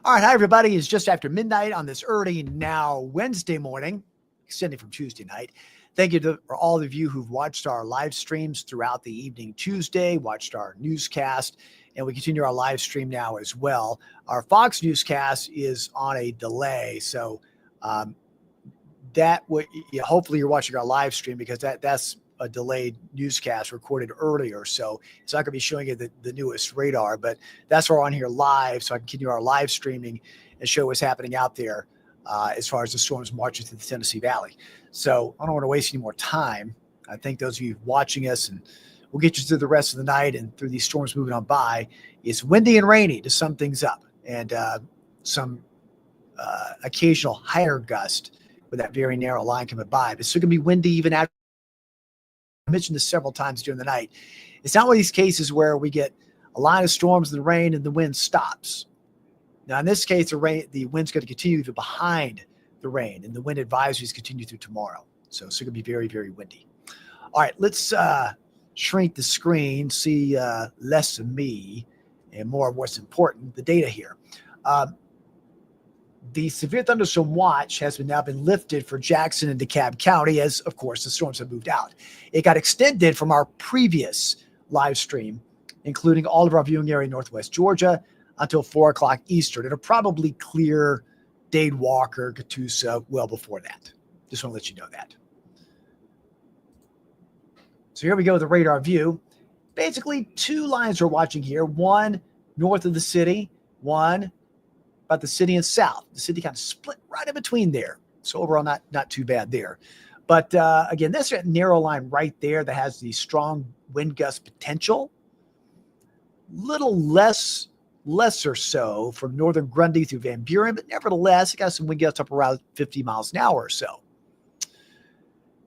All right, hi everybody. It's just after midnight on this early now Wednesday morning, extending from Tuesday night. Thank you for all of you who've watched our live streams throughout the evening Tuesday, watched our newscast, and we continue our live stream now as well. Our Fox newscast is on a delay, so hopefully you're watching our live stream because that's a delayed newscast recorded earlier, so it's not going to be showing you the newest radar, but that's why we're on here live, so I can continue our live streaming and show what's happening out there as far as the storms marching through the Tennessee Valley. So I don't want to waste any more time. I thank those of you watching us, and we'll get you through the rest of the night and through these storms moving on by. It's windy and rainy to sum things up, and some occasional higher gust with that very narrow line coming by. But it's still going to be windy even after. I mentioned this several times during the night. It's not one of these cases where we get a line of storms and the rain and the wind stops. Now, in this case, the wind's going to continue through behind the rain, and the wind advisories continue through tomorrow. So it's going to be very, very windy. All right, let's shrink the screen, see less of me and more of what's important, the data here. The severe thunderstorm watch has now been lifted for Jackson and DeKalb County as, of course, the storms have moved out. It got extended from our previous live stream, including all of our viewing area in Northwest Georgia, until 4 o'clock Eastern. It'll probably clear Dade Walker, Catoosa well before that. Just want to let you know that. So here we go with the radar view. Basically, two lines we're watching here. One north of the city, one about the city and south. The city kind of split right in between there. So overall, not too bad there. But again, that's a narrow line right there that has the strong wind gust potential. Little lesser so from northern Grundy through Van Buren, but nevertheless, it got some wind gusts up around 50 miles an hour or so.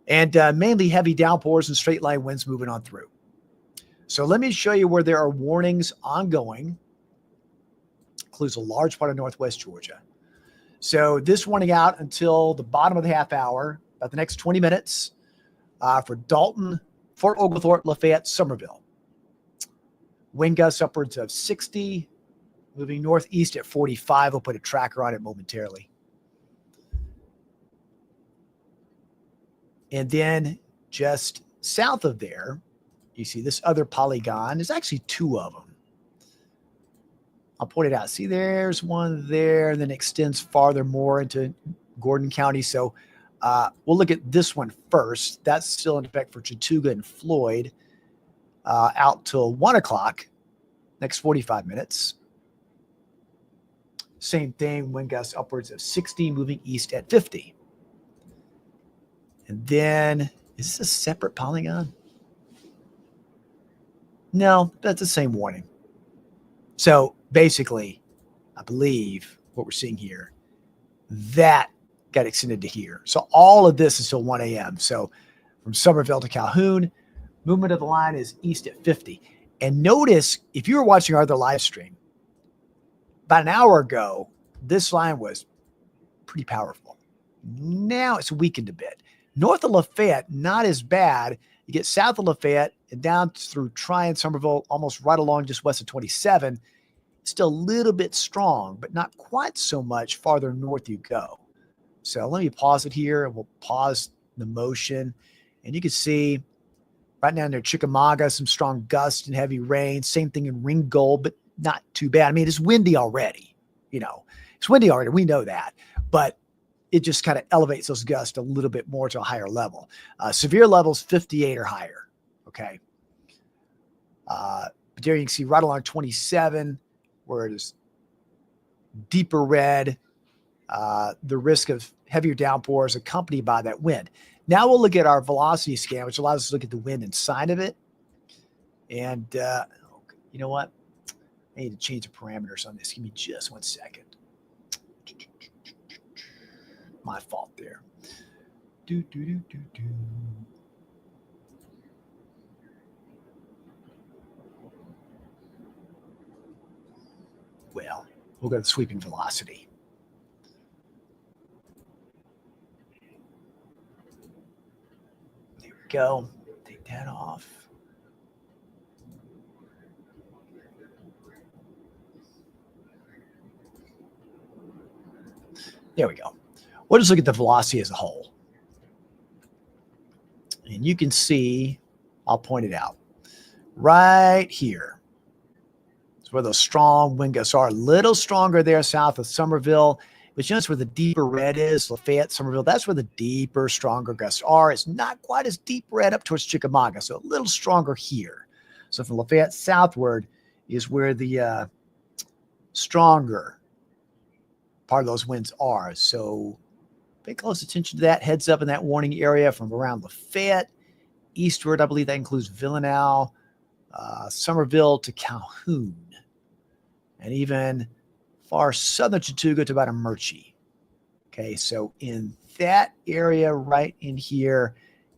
And mainly heavy downpours and straight line winds moving on through. So let me show you where there are warnings ongoing. Includes a large part of Northwest Georgia. So this warning out until the bottom of the half hour, about the next 20 minutes, for Dalton, Fort Oglethorpe, Lafayette, Somerville. Wind gusts upwards of 60, moving northeast at 45. I'll put a tracker on it momentarily. And then just south of there, you see this other polygon. There's actually two of them. I'll point it out. See, there's one there, and then extends farther more into Gordon County. So we'll look at this one first. That's still in effect for Chattooga and Floyd out till 1 o'clock, next 45 minutes. Same thing, wind gusts upwards of 60, moving east at 50. And then, is this a separate polygon? No, that's the same warning. So basically, I believe what we're seeing here, that got extended to here. So all of this is till 1 a.m. So from Somerville to Calhoun, movement of the line is east at 50. And notice, if you were watching our other live stream, about an hour ago, this line was pretty powerful. Now it's weakened a bit. North of Lafayette, not as bad. You get south of Lafayette and down through Tryon, Somerville, almost right along just west of 27. Still a little bit strong, but not quite so much farther north you go. So let me pause it here, and we'll pause the motion. And you can see right down there, Chickamauga, some strong gusts and heavy rain. Same thing in Ringgold, but not too bad. I mean, it's windy already. It's windy already. We know that. But it just kind of elevates those gusts a little bit more to a higher level. Severe levels, 58 or higher. Okay. But there you can see right along 27, where it is deeper red, the risk of heavier downpours accompanied by that wind. Now we'll look at our velocity scan, which allows us to look at the wind inside of it. And you know what? I need to change the parameters on this. Give me just 1 second. My fault there. Well, we'll go to sweeping velocity. There we go. Take that off. There we go. We'll just look at the velocity as a whole. And you can see, I'll point it out, right here. It's where those strong wind gusts are. A little stronger there south of Somerville. But you notice where the deeper red is, Lafayette, Somerville, that's where the deeper, stronger gusts are. It's not quite as deep red up towards Chickamauga, so a little stronger here. So from Lafayette southward is where the stronger part of those winds are. So pay close attention to that. Heads up in that warning area from around Lafayette, eastward. I believe that includes Villanelle, Somerville to Calhoun, and even far southern Chattooga to about Amerchi. Okay, so in that area right in here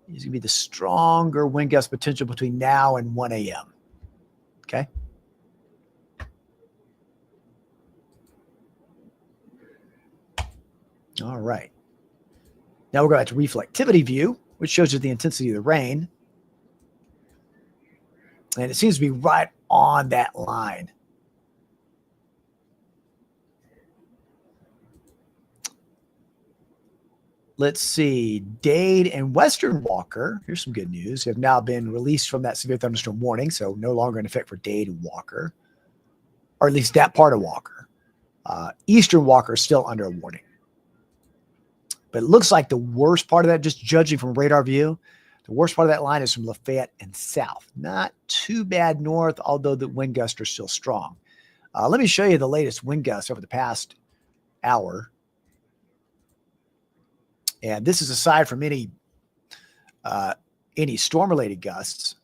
is going to be the stronger wind gust potential between now and 1 a.m. Okay. All right. Now we'll go back to reflectivity view, which shows you the intensity of the rain. And it seems to be right on that line. Let's see. Dade and Western Walker, here's some good news, have now been released from that severe thunderstorm warning, so no longer in effect for Dade and Walker, or at least that part of Walker. Eastern Walker is still under a warning. But it looks like the worst part of that, just judging from radar view, the worst part of that line is from Lafayette and south. Not too bad north, although the wind gusts are still strong. Let me show you the latest wind gusts over the past hour. And this is aside from any storm-related gusts.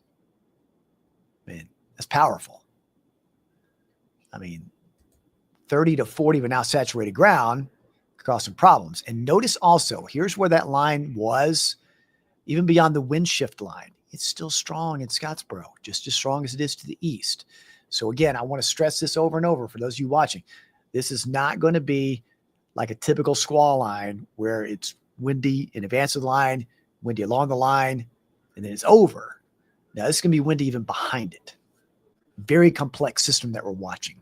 Man, that's powerful. I mean, 30 to 40 of now saturated ground could cause some problems. And notice also, here's where that line was, even beyond the wind shift line. It's still strong in Scottsboro, just as strong as it is to the east. So again, I want to stress this over and over for those of you watching. This is not going to be like a typical squall line where it's windy in advance of the line, windy along the line, and then it's over. Now, this is going to be windy even behind it. Very complex system that we're watching.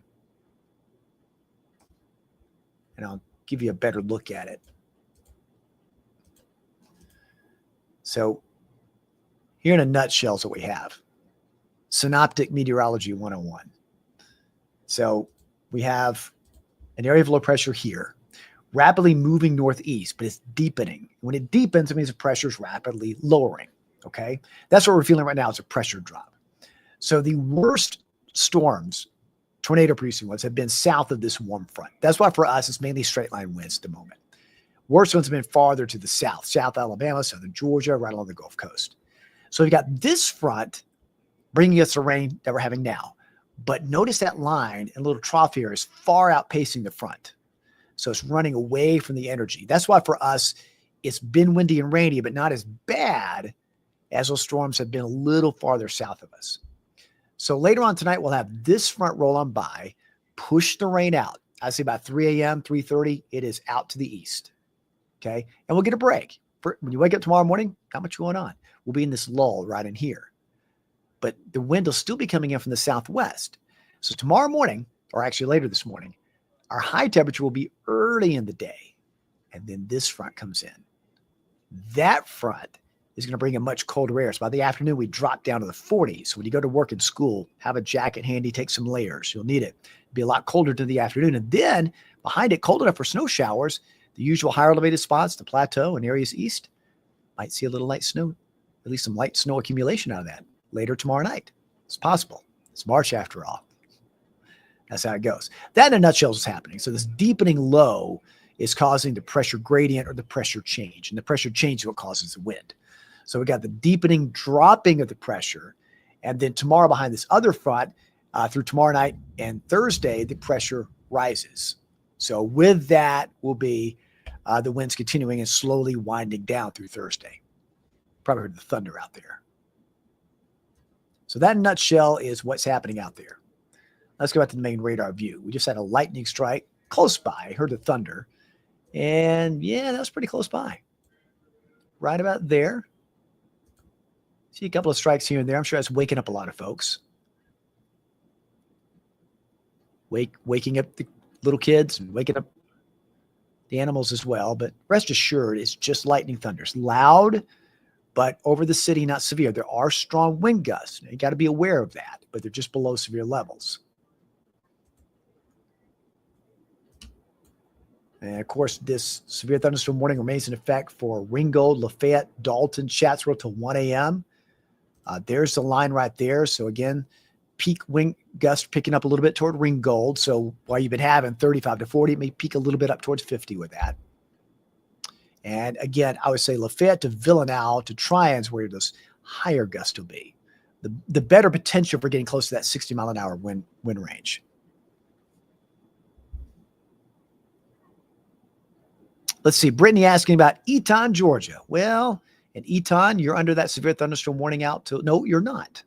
And I'll give you a better look at it. So here in a nutshell is what we have. Synoptic Meteorology 101. So we have an area of low pressure here, rapidly moving northeast, but it's deepening. When it deepens, it means the pressure is rapidly lowering, okay? That's what we're feeling right now is a pressure drop. So the worst storms, tornado-producing ones, have been south of this warm front. That's why for us, it's mainly straight line winds at the moment. Worst ones have been farther to the south, South Alabama, southern Georgia, right along the Gulf Coast. So we've got this front bringing us the rain that we're having now. But notice that line and little trough here is far outpacing the front. So it's running away from the energy. That's why for us, it's been windy and rainy, but not as bad as those storms have been a little farther south of us. So later on tonight, we'll have this front roll on by, push the rain out. I say about 3 a.m., 3:30, it is out to the east. Okay. And we'll get a break. When you wake up tomorrow morning, not much going on. We'll be in this lull right in here. But the wind will still be coming in from the southwest. So tomorrow morning, or actually later this morning, our high temperature will be early in the day. And then this front comes in. That front is going to bring in much colder air. So by the afternoon, we drop down to the 40s. So when you go to work and school, have a jacket handy, take some layers. You'll need it. It'll be a lot colder to the afternoon. And then behind it, cold enough for snow showers, the usual higher elevated spots, the plateau and areas east, might see a little light snow, at least some light snow accumulation out of that later tomorrow night. It's possible. It's March after all. That's how it goes. That in a nutshell is happening. So this deepening low is causing the pressure gradient or the pressure change. And the pressure change is what causes the wind. So we got the deepening dropping of the pressure. And then tomorrow behind this other front, through tomorrow night and Thursday, the pressure rises. So with that will be the winds continuing and slowly winding down through Thursday. Probably heard the thunder out there. So that in a nutshell is what's happening out there. Let's go back to the main radar view. We just had a lightning strike close by. Heard the thunder. And yeah, that was pretty close by. Right about there. See a couple of strikes here and there. I'm sure that's waking up a lot of folks. Waking up the little kids and waking up the animals as well. But rest assured, it's just lightning thunder. It's loud, but over the city, not severe. There are strong wind gusts. You got to be aware of that, but they're just below severe levels. And of course, this severe thunderstorm warning remains in effect for Ringgold, Lafayette, Dalton, Chatsworth till 1 a.m. There's the line right there. So again, peak wind gust picking up a little bit toward Ringgold. So while you've been having 35 to 40, it may peak a little bit up towards 50 with that. And again, I would say Lafayette to Villanelle to Tryon's where those higher gusts will be. The better potential for getting close to that 60 mile an hour wind range. Let's see. Brittany asking about Eton, Georgia. Well, in Eton, you're under that severe thunderstorm warning out till, no, you're not.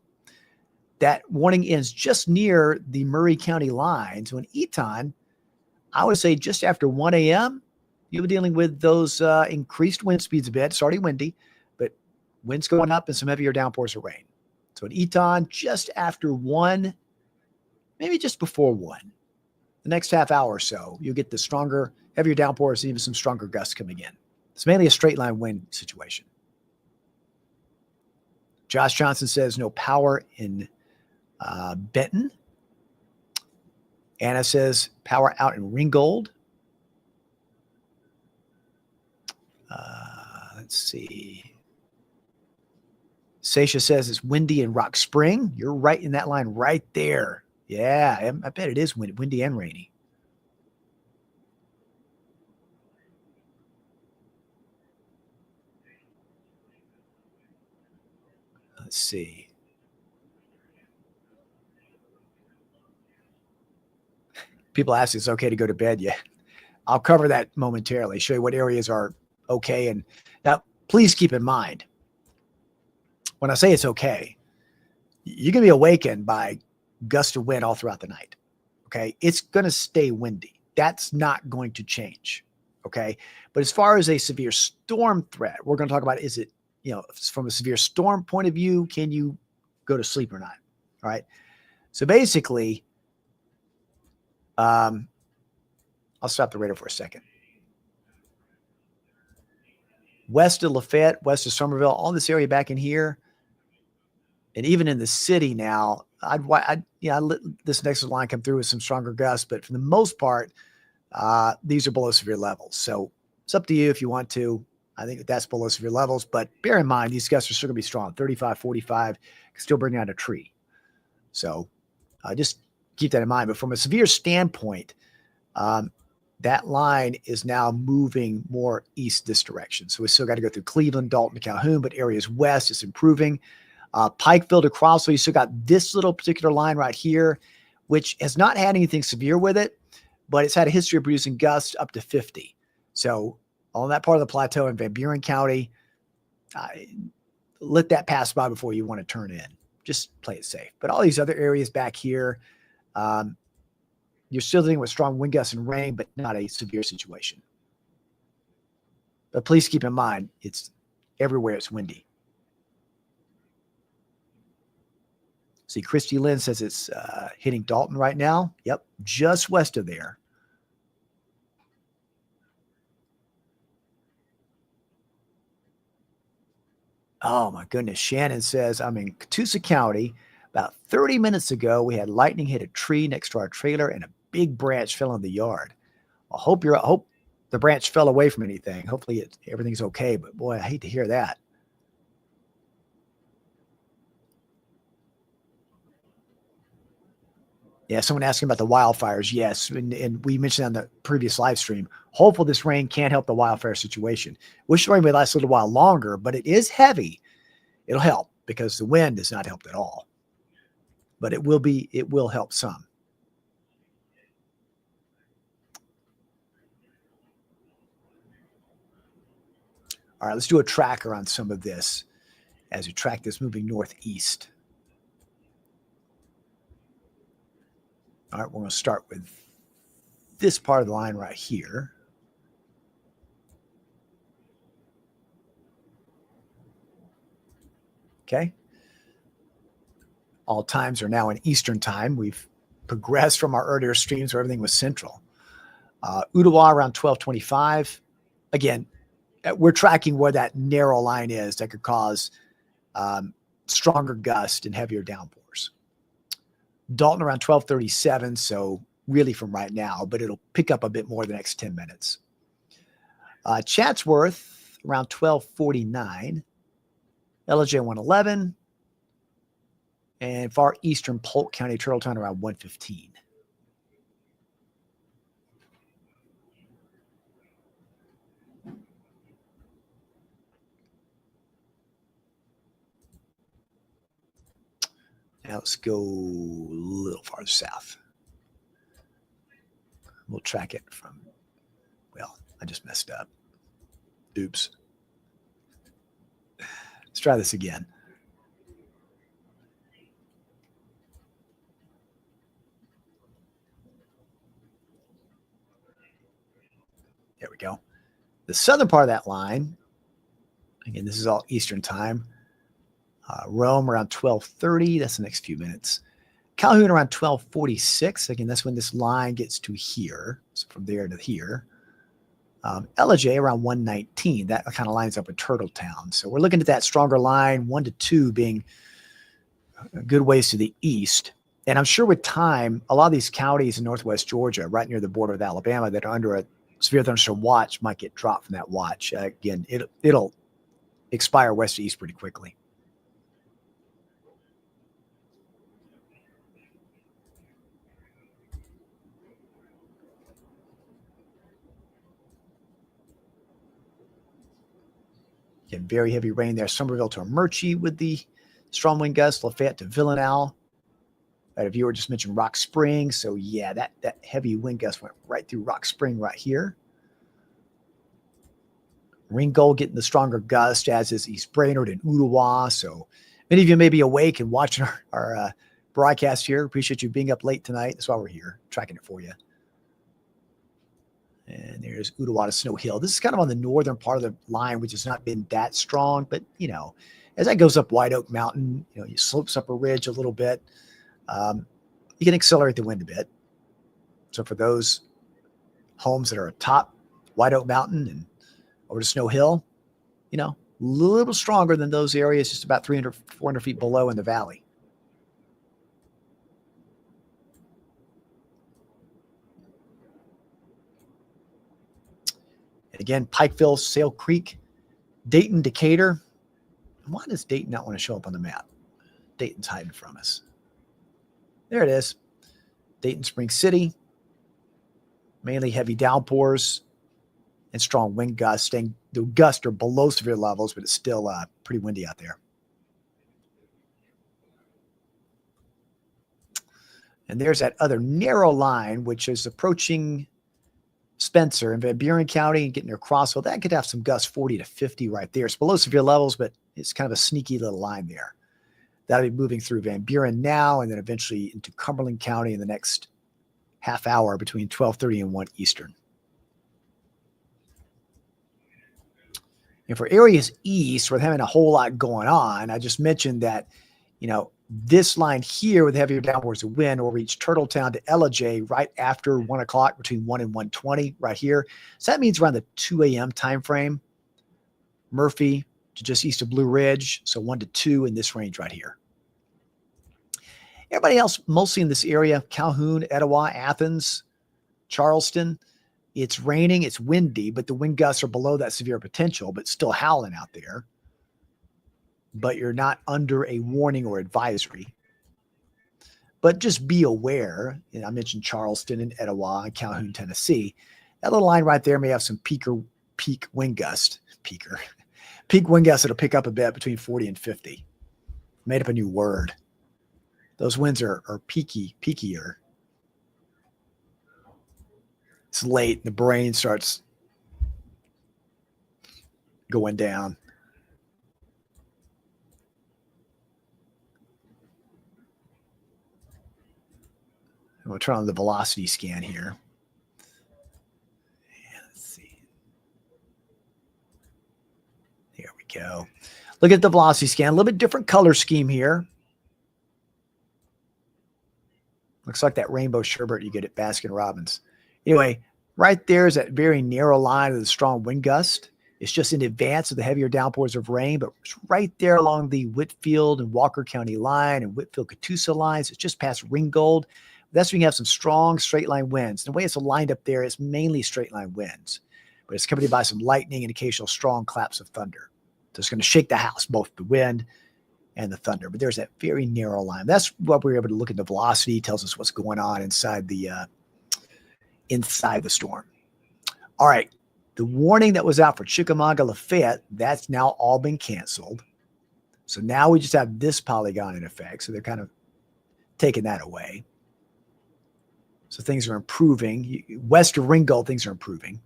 That warning ends just near the Murray County line. So in Eton, I would say just after 1 a.m., you'll be dealing with those increased wind speeds a bit. It's already windy, but winds going up and some heavier downpours of rain. So in Eton, just after 1, maybe just before 1, the next half hour or so, you'll get the stronger, heavier downpours and even some stronger gusts coming in. It's mainly a straight line wind situation. Josh Johnson says no power in Benton. Anna says power out in Ringgold. Let's see. Sasha says it's windy in Rock Spring. You're right in that line right there. Yeah, I bet it is windy and rainy. Let's see. People ask if it's okay to go to bed. Yeah, I'll cover that momentarily, show you what areas are okay. And now, please keep in mind, when I say it's okay, you're going to be awakened by gusts of wind all throughout the night. Okay. It's going to stay windy. That's not going to change. Okay. But as far as a severe storm threat, we're going to talk about, is it, from a severe storm point of view, can you go to sleep or not? All right. So basically, I'll stop the radar for a second. West of Lafayette, west of Somerville, all this area back in here, and even in the city now, I'd let this next line come through with some stronger gusts, but for the most part, these are below severe levels. So it's up to you if you want to. I think that's below severe levels, but bear in mind, these gusts are still going to be strong. 35, 45 can still bring down a tree. So just keep that in mind. But from a severe standpoint, that line is now moving more east this direction. So we still got to go through Cleveland, Dalton, Calhoun, but areas west is improving. Pikeville to Crossville, you still got this little particular line right here, which has not had anything severe with it, but it's had a history of producing gusts up to 50. So on that part of the plateau in Van Buren County, let that pass by before you want to turn in. Just play it safe. But all these other areas back here, you're still dealing with strong wind gusts and rain, but not a severe situation. But please keep in mind, it's everywhere it's windy. See, Christy Lynn says it's hitting Dalton right now. Yep, just west of there. Oh, my goodness. Shannon says, I'm in Catoosa County. About 30 minutes ago, we had lightning hit a tree next to our trailer and a big branch fell in the yard. I hope the branch fell away from anything. Hopefully everything's okay, but boy, I hate to hear that. Yeah, someone asking about the wildfires. Yes, and we mentioned on the previous live stream, hopefully this rain can't help the wildfire situation. Wish the rain would last a little while longer, but it is heavy. It'll help because the wind has not helped at all. But it will help some. All right, let's do a tracker on some of this as we track this moving northeast. All right, we're going to start with this part of the line right here. Okay. All times are now in Eastern time. We've progressed from our earlier streams where everything was central. Ottawa around 1225. Again, we're tracking where that narrow line is that could cause stronger gusts and heavier downpours. Dalton around 1237, so really from right now, but it'll pick up a bit more the next 10 minutes. Chatsworth around 1249. LJ 111. And far eastern Polk County, Turtletown around 115. Now let's go a little farther south. We'll track it from, well, I just messed up. Oops. Let's try this again. There we go. The southern part of that line, again, this is all Eastern time. Rome around 1230. That's the next few minutes. Calhoun around 1246. Again, that's when this line gets to here. So from there to here. LJ around 119. That kind of lines up with Turtletown. So we're looking at that stronger line, 1 to 2 being a good ways to the east. And I'm sure with time, a lot of these counties in northwest Georgia, right near the border with Alabama, that are under a severe thunderstorm watch might get dropped from that watch. Again, it'll expire west to east pretty quickly. Again, very heavy rain there. Somerville to Murchie with the strong wind gusts. Lafayette to Villanelle. A viewer just mentioned Rock Spring. So yeah, that heavy wind gust went right through Rock Spring right here. Ringgold getting the stronger gust, as is East Brainerd and Ottawa. So many of you may be awake and watching our broadcast here. Appreciate you being up late tonight. That's why we're here, tracking it for you. And there's Ottawa to Snow Hill. This is kind of on the northern part of the line, which has not been that strong. But, you know, as that goes up White Oak Mountain, you know, it slopes up a ridge a little bit. You can accelerate the wind a bit. So for those homes that are atop White Oak Mountain and over to Snow Hill, you know, a little stronger than those areas just about 300, 400 feet below in the valley. And again, Pikeville, Sale Creek, Dayton, Decatur. Why does Dayton not want to show up on the map? Dayton's hiding from us. There it is. Dayton, Spring City. Mainly heavy downpours and strong wind gusts. The gusts are below severe levels, but it's still pretty windy out there. And there's that other narrow line, which is approaching Spencer and Van Buren County and getting near Crossville. That could have some gusts 40 to 50 right there. It's below severe levels, but it's kind of a sneaky little line there. That'll be moving through Van Buren now and then eventually into Cumberland County in the next half hour between 12:30 and 1 Eastern. And for areas east, we're having a whole lot going on. I just mentioned that, you know, this line here with heavier downwards of wind will reach Turtletown to Ellijay right after 1 o'clock, between 1 and 1:20 right here. So that means around the 2 a.m. time frame. Murphy to just east of Blue Ridge, so 1 to 2 in this range right here. Everybody else mostly in this area, Calhoun, Etowah, Athens, Charleston. It's raining, it's windy, but the wind gusts are below that severe potential, but still howling out there. But you're not under a warning or advisory. But just be aware, and I mentioned Charleston and Etowah and Calhoun, Tennessee. That little line right there may have some peak wind gust. Peak wind gusts that'll pick up a bit between 40 and 50. Made up a new word. Those winds are peakier. It's late, and the brain starts going down. We'll turn on the velocity scan here. Let's see. There we go. Look at the velocity scan. A little bit different color scheme here. Looks like that rainbow sherbet you get at Baskin Robbins. Anyway, Right there is that very narrow line of the strong wind gust. It's just in advance of the heavier downpours of rain, but it's right there along the Whitfield and Walker County line and Whitfield-Catoosa lines. It's just past Ringgold. That's when you have some strong straight line winds. The way it's aligned up there is mainly straight line winds, but it's accompanied by some lightning and occasional strong claps of thunder. So it's going to shake the house, both the wind and the thunder. But there's that very narrow line. That's what we're able to look at. The velocity tells us what's going on inside the storm. All right. The warning that was out for Chickamauga, Lafayette, that's now all been canceled. So now we just have this polygon in effect. So they're kind of taking that away. So things are improving. West of Ringgold, things are improving.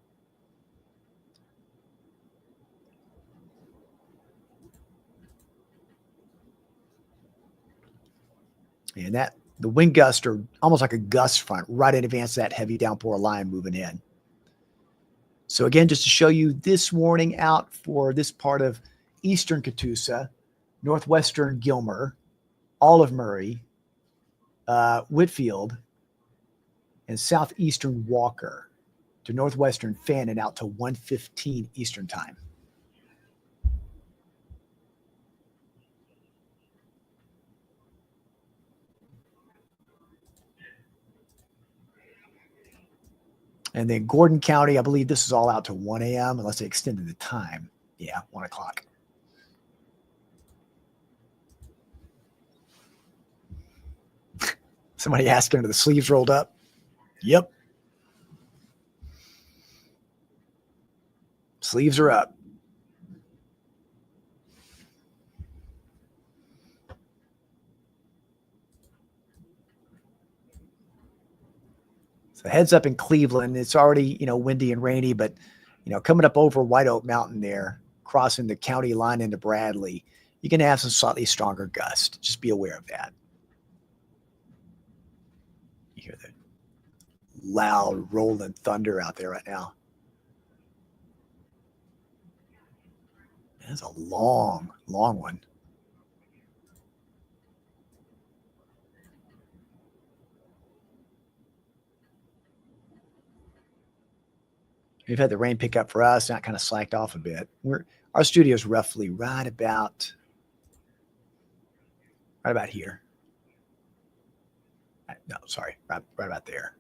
And that the wind gusts are almost like a gust front right in advance of that heavy downpour line moving in. So again, just to show you this warning out for this part of eastern Catoosa, northwestern Gilmer, all of Murray, Whitfield, and southeastern Walker to northwestern Fannin out to 1:15 Eastern time. And then Gordon County, I believe this is all out to 1 a.m. unless they extended the time. Yeah, 1 o'clock. Somebody asked under the sleeves rolled up. Yep. Sleeves are up. So heads up in Cleveland. It's already, windy and rainy, but, coming up over White Oak Mountain there, crossing the county line into Bradley, you can have some slightly stronger gusts. Just be aware of that. You hear the loud rolling thunder out there right now. That's a long, long one. We've had the rain pick up for us, and that kind of slacked off a bit. Our studio is roughly right about here. No, sorry, right about there.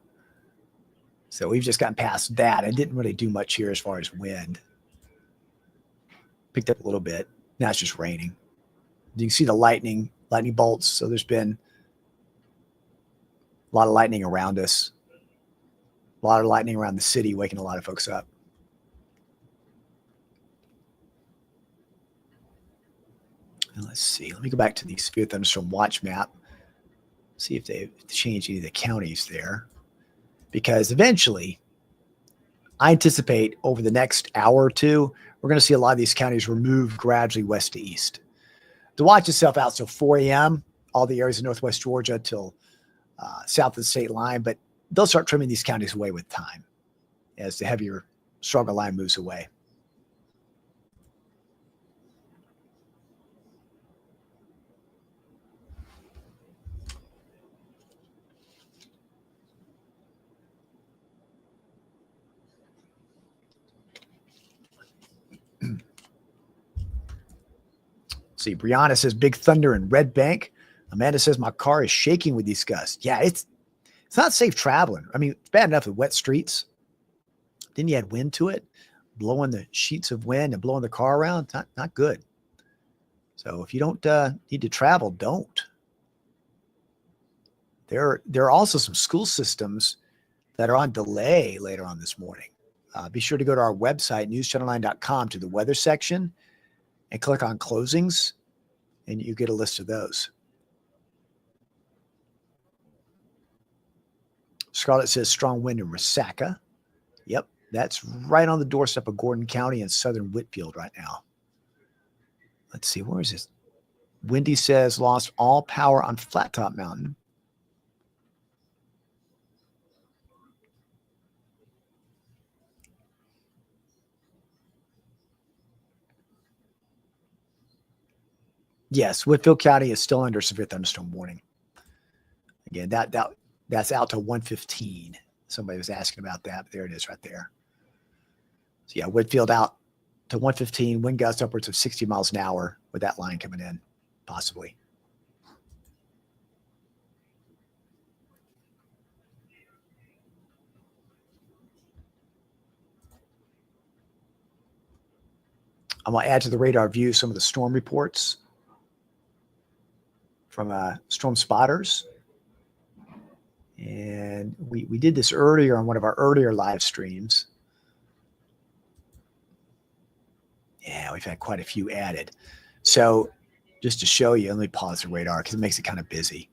So we've just gotten past that. I didn't really do much here as far as wind. Picked up a little bit. Now it's just raining. You can see the lightning bolts. So there's been a lot of lightning around us. A lot of lightning around the city, waking a lot of folks up. And let's see. Let me go back to the severe thunderstorm watch map. See if they've changed any of the counties there. Because eventually, I anticipate over the next hour or two, we're going to see a lot of these counties remove gradually west to east. The watch itself out till 4 a.m., all the areas of northwest Georgia till south of the state line, but they'll start trimming these counties away with time as the heavier, stronger line moves away. See, Brianna says big thunder in Red Bank. Amanda says my car is shaking with these gusts. Yeah, it's not safe traveling. I mean, it's bad enough with wet streets. Then you add wind to it, blowing the sheets of wind and blowing the car around. Not good. So if you don't need to travel, don't. There are also some school systems that are on delay later on this morning. Be sure to go to our website, newschannel9.com, to the weather section and click on closings, and you get a list of those. Scarlett says strong wind in Resaca. Yep, that's right on the doorstep of Gordon County and southern Whitfield right now. Let's see, where is this? Wendy says lost all power on Flattop Mountain. Yes, Whitfield County is still under severe thunderstorm warning. Again, that's out to 1:15. Somebody was asking about that, but there it is right there. So yeah, Whitfield out to 115, wind gusts upwards of 60 miles an hour with that line coming in, possibly. I'm going to add to the radar view some of the storm reports from storm spotters. And we did this earlier on one of our earlier live streams. Yeah, we've had quite a few added. So just to show you, let me pause the radar because it makes it kind of busy.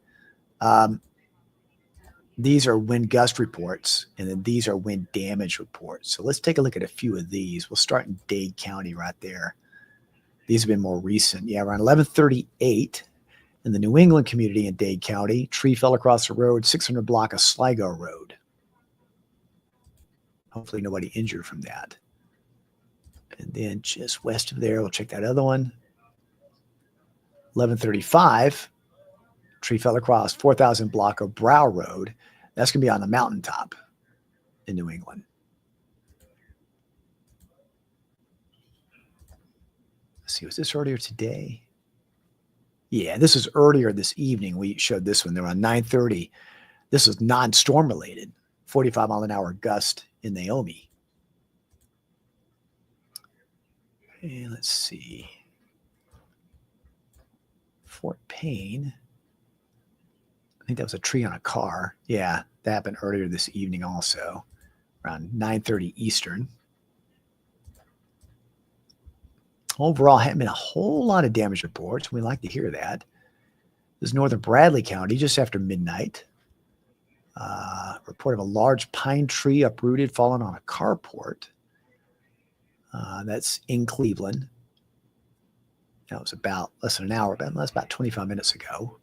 These are wind gust reports, and then these are wind damage reports. So let's take a look at a few of these. We'll start in Dade County right there. These have been more recent. Yeah, around 11:38 in the New England community in Dade County, tree fell across the road, 600 block of Sligo Road. Hopefully nobody injured from that. And then just west of there, we'll check that other one. 11:35, tree fell across 4,000 block of Brow Road. That's going to be on the mountaintop in New England. Let's see, was this earlier today? Yeah, this was earlier this evening. We showed this one. They were on 9:30. This was non-storm related. 45 mile an hour gust in Naomi. And let's see. Fort Payne. I think that was a tree on a car. Yeah, that happened earlier this evening also, around 9:30 Eastern. Overall, haven't been a whole lot of damage reports. We like to hear that. This is northern Bradley County, just after midnight. Report of a large pine tree uprooted, fallen on a carport. That's in Cleveland. That was about less than an hour, but that's about 25 minutes ago.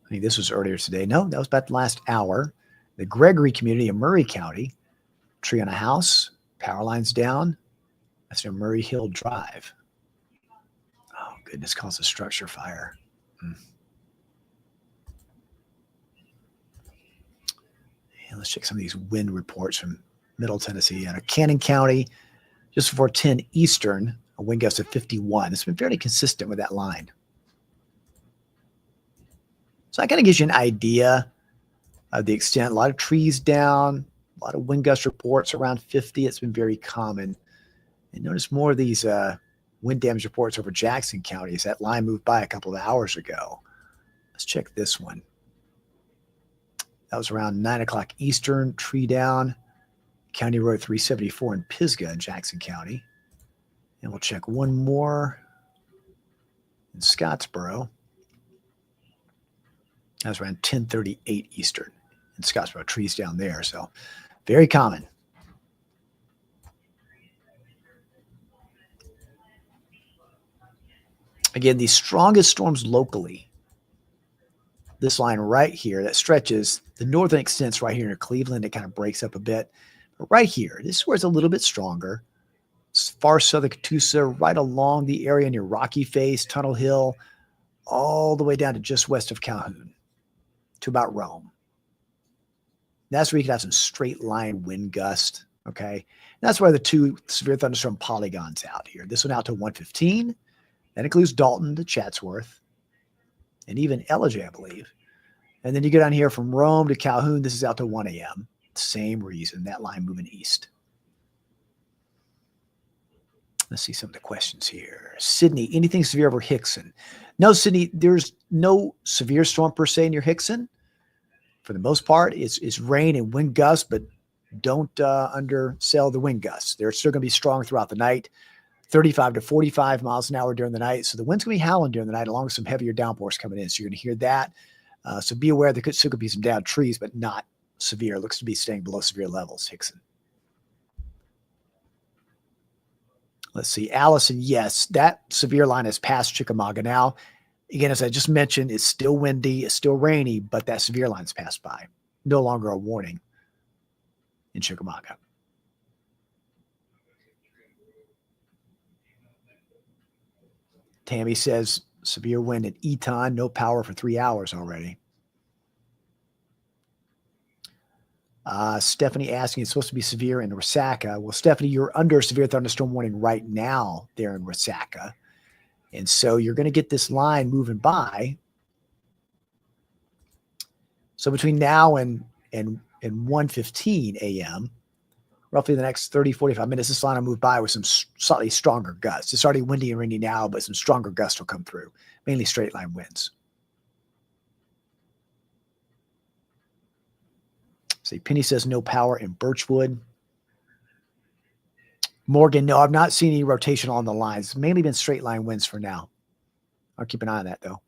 I think this was earlier today. No, that was about the last hour. The Gregory community in Murray County, tree on a house, power lines down. That's near Murray Hill Drive. Oh, goodness, caused a structure fire. And let's check some of these wind reports from Middle Tennessee. And Cannon County, just before 10 Eastern, a wind gust of 51. It's been fairly consistent with that line. So that kind of gives you an idea of the extent. A lot of trees down, a lot of wind gust reports around 50. It's been very common. And notice more of these wind damage reports over Jackson County as that line moved by a couple of hours ago. Let's check this one. That was around 9 o'clock Eastern, tree down, County Road 374 in Pisgah in Jackson County. And we'll check one more in Scottsboro. That was around 10:38 Eastern in Scottsboro, trees down there. So very common. Again, the strongest storms locally, this line right here that stretches, the northern extents right here near Cleveland, it kind of breaks up a bit. But right here, this is where it's a little bit stronger. Far southern Catoosa, right along the area near Rocky Face, Tunnel Hill, all the way down to just west of Calhoun to about Rome. That's where you can have some straight line wind gust, okay? And that's why the two severe thunderstorm polygons out here. This one out to 115. That includes Dalton to Chatsworth and even Ellijay, I believe. And then you go down here from Rome to Calhoun. This is out to 1 a.m. Same reason, that line moving east. Let's see some of the questions here. Sydney, anything severe over Hickson? No, Sydney, there's no severe storm per se near Hickson. For the most part, it's rain and wind gusts, but don't undersell the wind gusts. They're still going to be strong throughout the night, 35 to 45 miles an hour during the night. So the wind's going to be howling during the night along with some heavier downpours coming in. So you're going to hear that. So be aware there still could be some downed trees, but not severe. It looks to be staying below severe levels, Hickson. Let's see. Allison, yes, that severe line is past Chickamauga now. Again, as I just mentioned, it's still windy, it's still rainy, but that severe line's passed by. No longer a warning in Chickamauga. Tammy says, severe wind at Eton, no power for 3 hours already. Stephanie asking, it's supposed to be severe in Resaca. Well, Stephanie, you're under a severe thunderstorm warning right now there in Resaca. And so you're going to get this line moving by. So between now and 1:15 a.m., roughly the next 30, 45 minutes, this line will move by with some slightly stronger gusts. It's already windy and rainy now, but some stronger gusts will come through, mainly straight line winds. See, Penny says no power in Birchwood. Morgan, no, I've not seen any rotation on the lines. It's mainly been straight line winds for now. I'll keep an eye on that, though.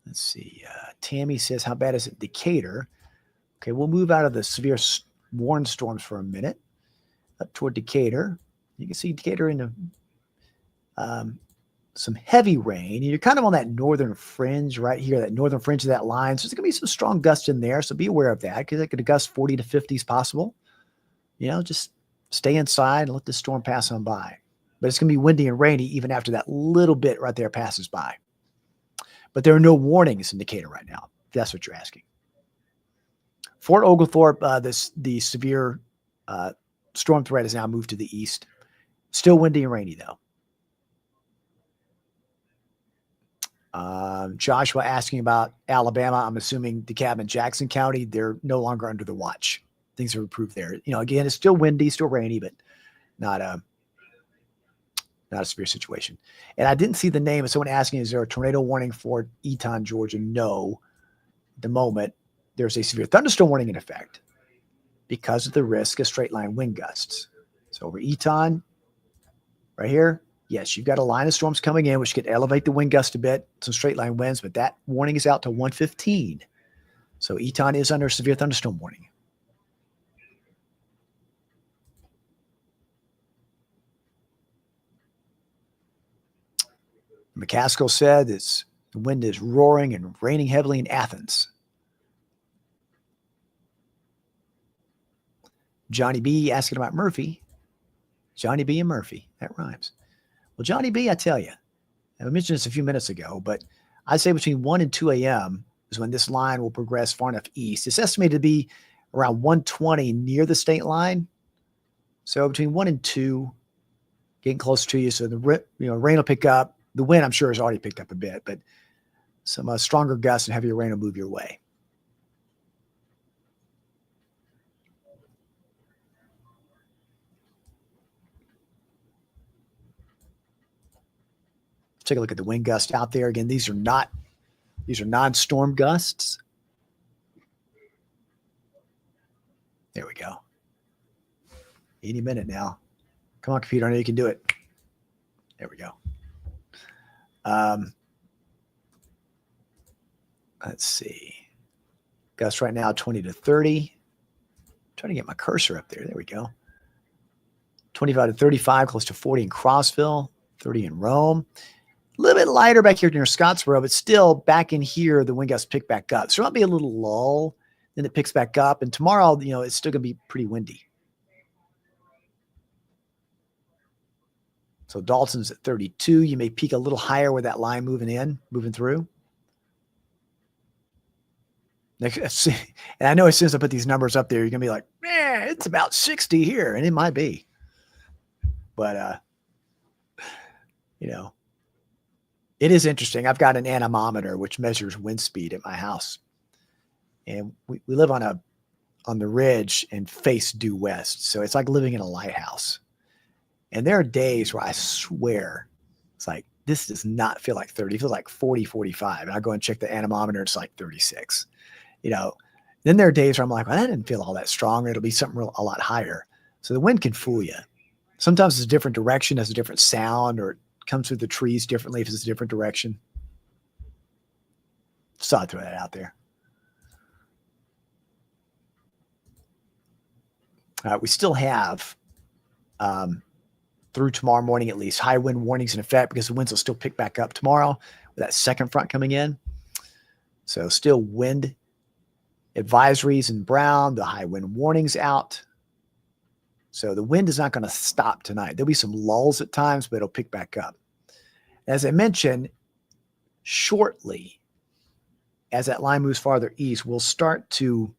Let's see. Tammy says, how bad is it Decatur? Okay, we'll move out of the severe warned storms for a minute up toward Decatur. You can see Decatur in some heavy rain. You're kind of on that northern fringe right here, that northern fringe of that line. So there's going to be some strong gusts in there. So be aware of that because it could gust 40 to 50 is possible. Just stay inside and let the storm pass on by. But it's going to be windy and rainy even after that little bit right there passes by. But there are no warnings in Decatur right now, if that's what you're asking. Fort Oglethorpe, the severe storm threat has now moved to the east. Still windy and rainy, though. Joshua asking about Alabama. I'm assuming DeKalb and Jackson County, they're no longer under the watch. Things are improved there. Again, it's still windy, still rainy, but not a severe situation. And I didn't see the name of someone asking, is there a tornado warning for Eaton, Georgia? No. At the moment, there's a severe thunderstorm warning in effect because of the risk of straight line wind gusts. So over Eaton, right here, yes, you've got a line of storms coming in, which could elevate the wind gust a bit, some straight line winds, but that warning is out to 1:15. So Eaton is under severe thunderstorm warning. McCaskill said the wind is roaring and raining heavily in Athens. Johnny B asking about Murphy. Johnny B and Murphy. That rhymes. Well, Johnny B, I tell you, I mentioned this a few minutes ago, but I'd say between 1 and 2 a.m. is when this line will progress far enough east. It's estimated to be around 1:20 near the state line. So between 1 and 2, getting closer to you. So the rain will pick up. The wind, I'm sure, has already picked up a bit, but some stronger gusts and heavier rain will move your way. Take a look at the wind gust out there. Again, these are non-storm gusts. There we go. Any minute now. Come on, computer. I know you can do it. There we go. Let's see. Gusts right now, 20 to 30. I'm trying to get my cursor up there. There we go. 25 to 35, close to 40 in Crossville, 30 in Rome. A little bit lighter back here near Scottsboro, but still back in here, the wind gusts pick back up. So there might be a little lull, then it picks back up. And tomorrow, it's still going to be pretty windy. So Dalton's at 32. You may peak a little higher with that line moving through. And I know as soon as I put these numbers up there, you're going to be like, man, it's about 60 here. And it might be. But, it is interesting. I've got an anemometer, which measures wind speed at my house. And we live on the ridge and face due west. So it's like living in a lighthouse. And there are days where I swear it's like, this does not feel like 30. It feels like 40, 45. And I go and check the anemometer. It's like 36. Then there are days where I'm like, well, that didn't feel all that strong. It'll be something a lot higher. So the wind can fool you. Sometimes it's a different direction, has a different sound, or it comes through the trees differently if it's a different direction. Just thought I'd throw that out there. We still have, through tomorrow morning at least, high wind warnings in effect because the winds will still pick back up tomorrow with that second front coming in. So still wind advisories in brown, the high wind warnings out. So the wind is not going to stop tonight. There'll be some lulls at times, but it'll pick back up. As I mentioned, shortly, as that line moves farther east, we'll start to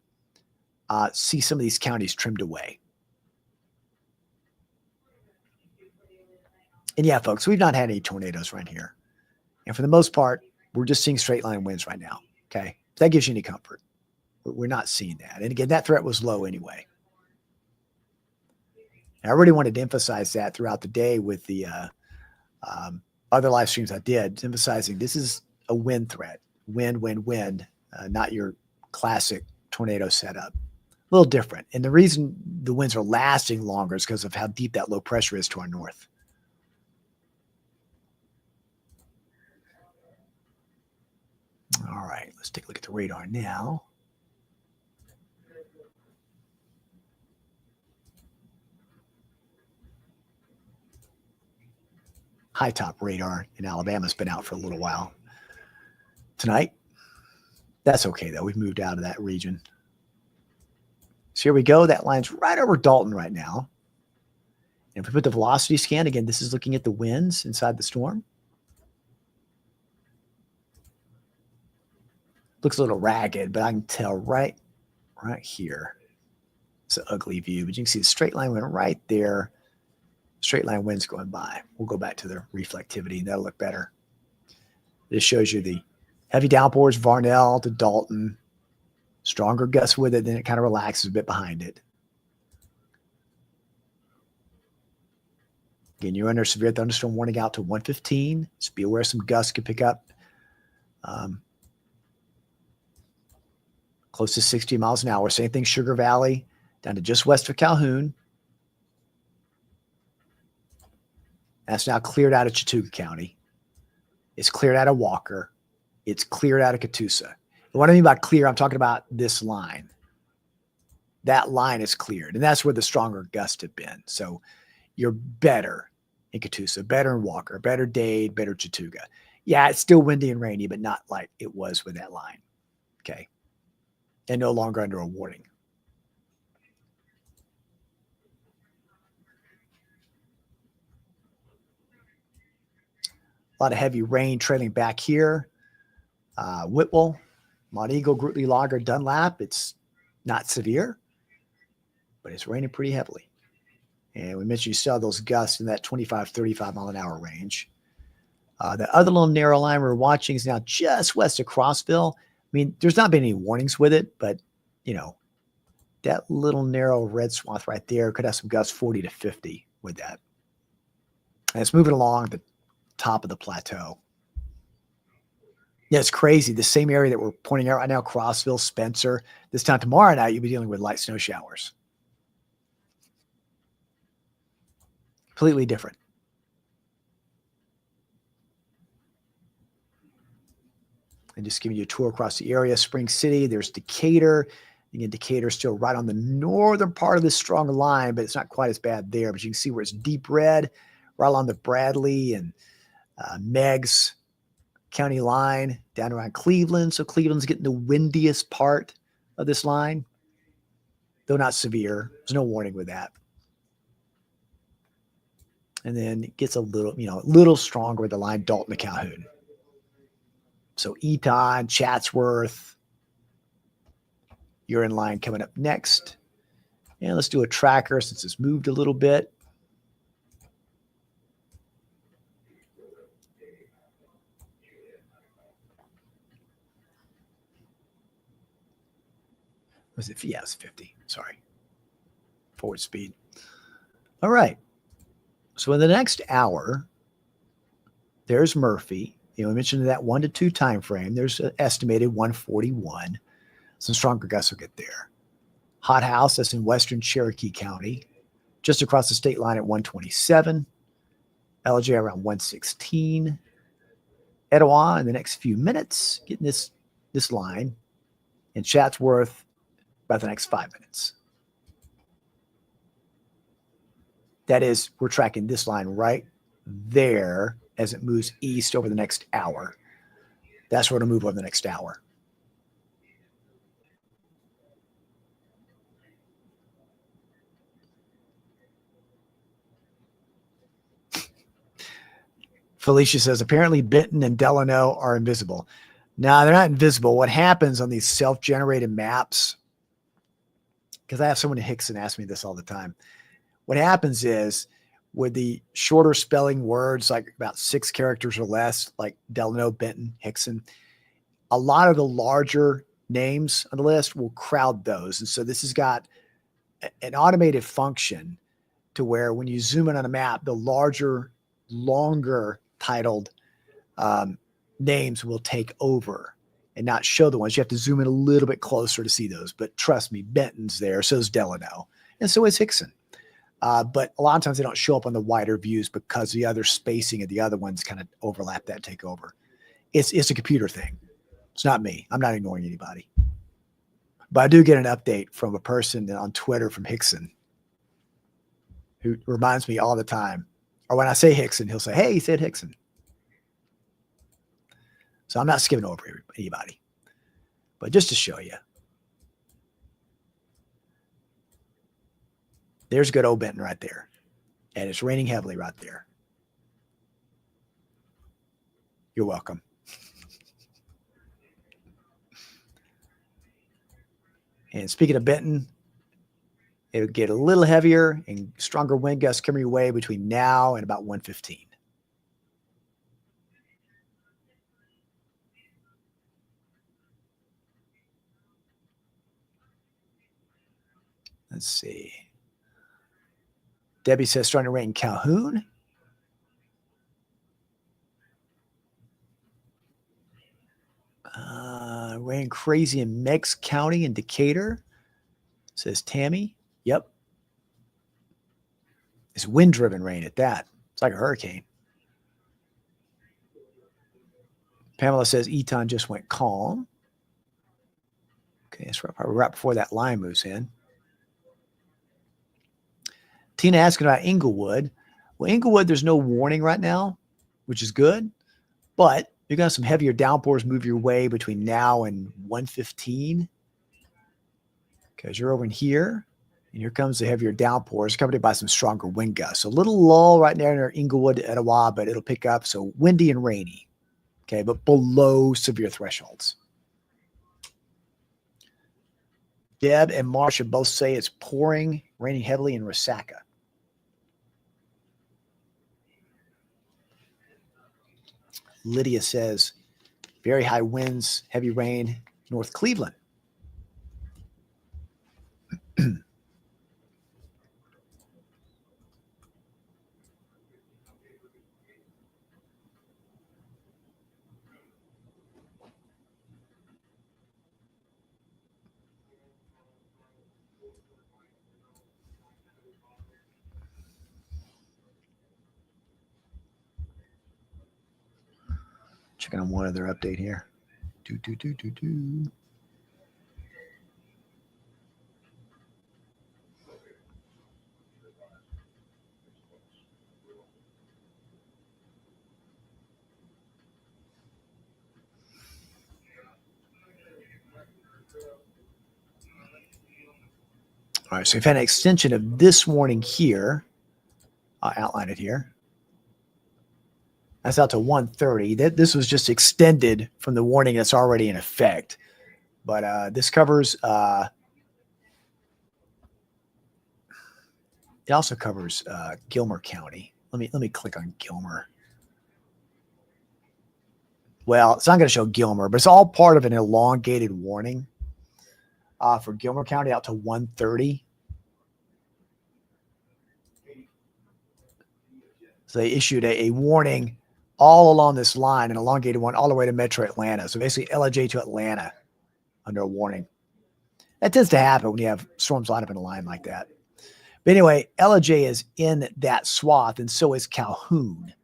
see some of these counties trimmed away. And yeah, folks, we've not had any tornadoes right here. And for the most part, we're just seeing straight line winds right now. Okay. If that gives you any comfort. We're not seeing that. And again, that threat was low anyway. And I really wanted to emphasize that throughout the day with the other live streams I did, emphasizing this is a wind threat. Wind, not your classic tornado setup. A little different. And the reason the winds are lasting longer is because of how deep that low pressure is to our north. All right, let's take a look at the radar now. High top radar in Alabama has been out for a little while tonight. That's okay, though. We've moved out of that region. So here we go. That line's right over Dalton right now. And if we put the velocity scan, again, this is looking at the winds inside the storm. Looks a little ragged, but I can tell right here. It's an ugly view, but you can see the straight line went right there. Straight line winds going by. We'll go back to the reflectivity, and that'll look better. This shows you the heavy downpours, Varnell to Dalton. Stronger gusts with it, then it kind of relaxes a bit behind it. Again, you're under severe thunderstorm warning out to 1:15. Just be aware some gusts could pick up close to 60 miles an hour. Same thing, Sugar Valley, down to just west of Calhoun. That's now cleared out of Chattooga County. It's cleared out of Walker. It's cleared out of Catoosa. And what I mean by clear, I'm talking about this line. That line is cleared, and that's where the stronger gusts have been. So you're better in Catoosa, better in Walker, better Dade, better Chattooga. Yeah, it's still windy and rainy, but not like it was with that line. Okay. And no longer under a warning. A lot of heavy rain trailing back here. Whitwell, Mont Eagle, Grootley, Lager, Dunlap. It's not severe, but it's raining pretty heavily. And we mentioned you saw those gusts in that 25, 35 mile an hour range. The other little narrow line we're watching is now just west of Crossville. I mean, there's not been any warnings with it, but, you know, that little narrow red swath right there could have some gusts 40 to 50 with that. And it's moving along the top of the plateau. Yeah, it's crazy. The same area that we're pointing out right now, Crossville, Spencer. This time tomorrow night, you'll be dealing with light snow showers. Completely different. And just giving you a tour across the area. Spring City, there's Decatur. Again, Decatur still right on the northern part of this strong line, but it's not quite as bad there. But you can see where it's deep red, right along the Bradley and Meigs County line down around Cleveland. So Cleveland's getting the windiest part of this line, though not severe. There's no warning with that. And then it gets a little stronger with the line Dalton to Calhoun. So Eton, Chatsworth, you're in line coming up next. And let's do a tracker since it's moved a little bit. Was it? Yeah, it's 50. Sorry. Forward speed. All right. So in the next hour, there's Murphy. You know, I mentioned that 1 to 2 time frame. There's an estimated 141. Some stronger gusts will get there. Hot House, that's in western Cherokee County, just across the state line at 127. LJ around 116. Etowah in the next few minutes, getting this line. And Chatsworth about the next 5 minutes. That is, we're tracking this line right there as it moves east over the next hour. That's where it'll move over the next hour. Felicia says, apparently Benton and Delano are invisible. No, they're not invisible. What happens on these self-generated maps, because I have someone in Hickson ask me this all the time. What happens is with the shorter spelling words, like about 6 characters or less, like Delano, Benton, Hickson, a lot of the larger names on the list will crowd those. And so this has got an automated function to where when you zoom in on a map, the larger, longer titled names will take over and not show the ones. You have to zoom in a little bit closer to see those. But trust me, Benton's there. So is Delano. And so is Hickson. But a lot of times they don't show up on the wider views because the other spacing of the other ones kind of overlap that, take over. It's a computer thing. It's not me. I'm not ignoring anybody. But I do get an update from a person on Twitter from Hickson who reminds me all the time. Or when I say Hickson, he'll say, hey, he said Hickson. So I'm not skipping over anybody. But just to show you. There's good old Benton right there. And it's raining heavily right there. You're welcome. And speaking of Benton, it'll get a little heavier and stronger wind gusts coming your way between now and about 1:15. Let's see. Debbie says starting to rain in Calhoun. Rain crazy in Meigs County in Decatur, says Tammy. Yep. It's wind-driven rain at that. It's like a hurricane. Pamela says Eton just went calm. Okay, it's right before that line moves in. Tina asking about Inglewood. Well, Inglewood, there's no warning right now, which is good. But you're going to have some heavier downpours move your way between now and 1:15. Because you're over in here. And here comes the heavier downpours, accompanied by some stronger wind gusts. So a little lull right there near Inglewood, Etowah, but it'll pick up. So windy and rainy. Okay, but below severe thresholds. Deb and Marcia both say it's pouring, raining heavily in Resaca. Lydia says, very high winds, heavy rain, North Cleveland. Checking on one other update here. All right, so we've had an extension of this warning here. I'll outline it here. That's out to 1:30. This was just extended from the warning that's already in effect. But this covers, it also covers Gilmer County. Let me click on Gilmer. Well, it's not going to show Gilmer, but it's all part of an elongated warning for Gilmer County out to 1:30. So they issued a warning all along this line, an elongated one all the way to Metro Atlanta. So basically LJ to Atlanta under a warning. That tends to happen when you have storms line up in a line like that. But anyway, LJ is in that swath, and so is Calhoun.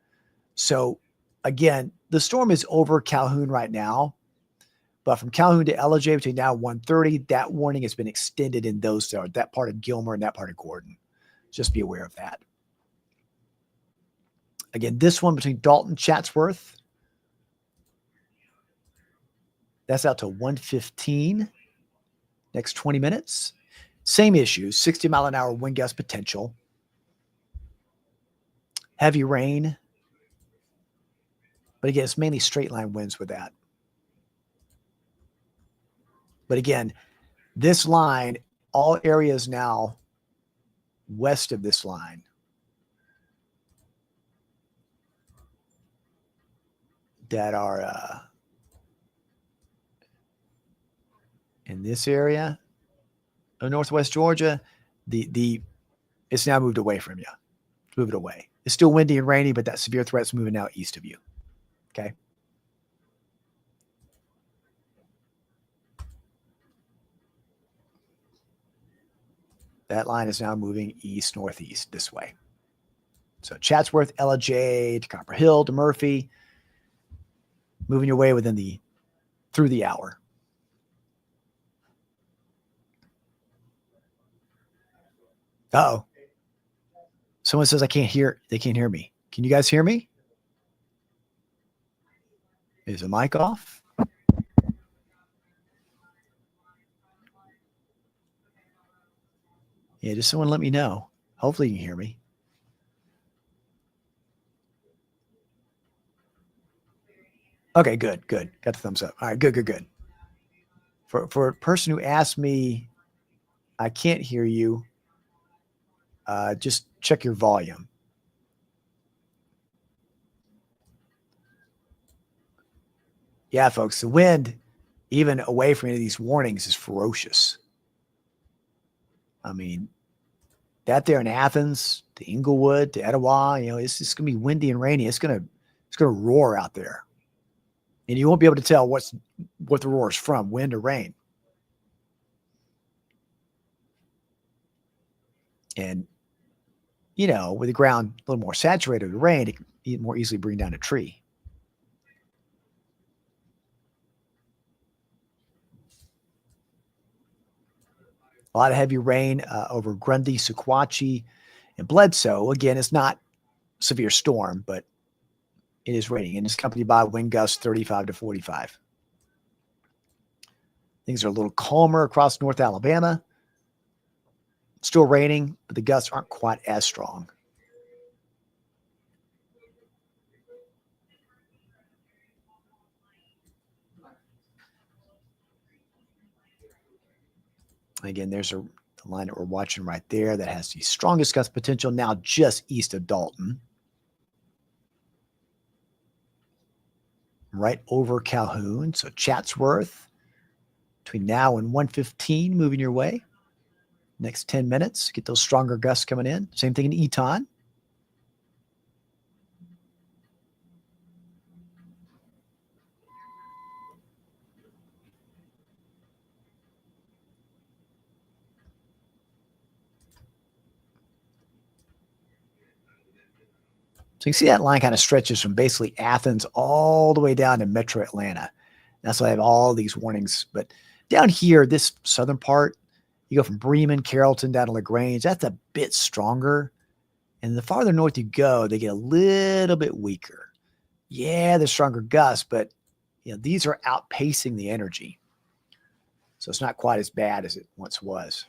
So again, the storm is over Calhoun right now, but from Calhoun to LJ between now and 1:30, that warning has been extended in those, that part of Gilmer and that part of Gordon. Just be aware of that. Again, this one between Dalton, Chatsworth, that's out to 1:15. Next 20 minutes. Same issue, 60-mile-an-hour wind gust potential. Heavy rain. But again, it's mainly straight line winds with that. But again, this line, all areas now west of this line that are in this area of Northwest Georgia, it's now moved away from you. Move it away. It's still windy and rainy, but that severe threat's moving now east of you. Okay. That line is now moving east, northeast this way. So Chatsworth, Ellijay, to Copper Hill, to Murphy, moving your way through the hour. Uh-oh. Someone says they can't hear me. Can you guys hear me? Is the mic off? Yeah, just someone let me know. Hopefully you can hear me. Okay, good. Got the thumbs up. All right, good. For a person who asked me, I can't hear you, just check your volume. Yeah, folks, the wind, even away from any of these warnings, is ferocious. I mean, that there in Athens, to Inglewood, to Etowah, it's just going to be windy and rainy. It's going to roar out there. And you won't be able to tell what the roar is from, wind or rain. And, with the ground a little more saturated with rain, it can more easily bring down a tree. A lot of heavy rain over Grundy, Sequatchie, and Bledsoe. Again, it's not severe storm, but it is raining, and it's accompanied by wind gusts 35 to 45. Things are a little calmer across North Alabama. Still raining, but the gusts aren't quite as strong. Again, there's the line that we're watching right there that has the strongest gust potential now just east of Dalton. Right over Calhoun. So Chatsworth, between now and 1:15, moving your way. Next 10 minutes, get those stronger gusts coming in. Same thing in Eton. So you can see that line kind of stretches from basically Athens all the way down to Metro Atlanta. That's why I have all these warnings. But down here, this southern part, you go from Bremen, Carrollton down to LaGrange. That's a bit stronger. And the farther north you go, they get a little bit weaker. Yeah, they're stronger gusts, but these are outpacing the energy. So it's not quite as bad as it once was.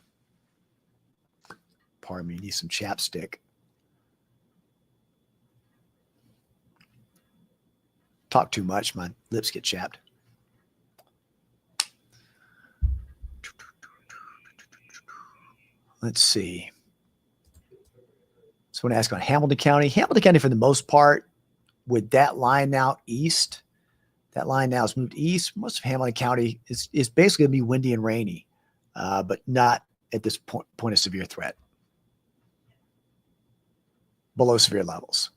Pardon me, need some chapstick. Talk too much, my lips get chapped. Let's see. So I want to ask on Hamilton County. Hamilton County, for the most part, with that line now east, that line now has moved east. Most of Hamilton County is basically going to be windy and rainy, but not at this point of severe threat. Below severe levels.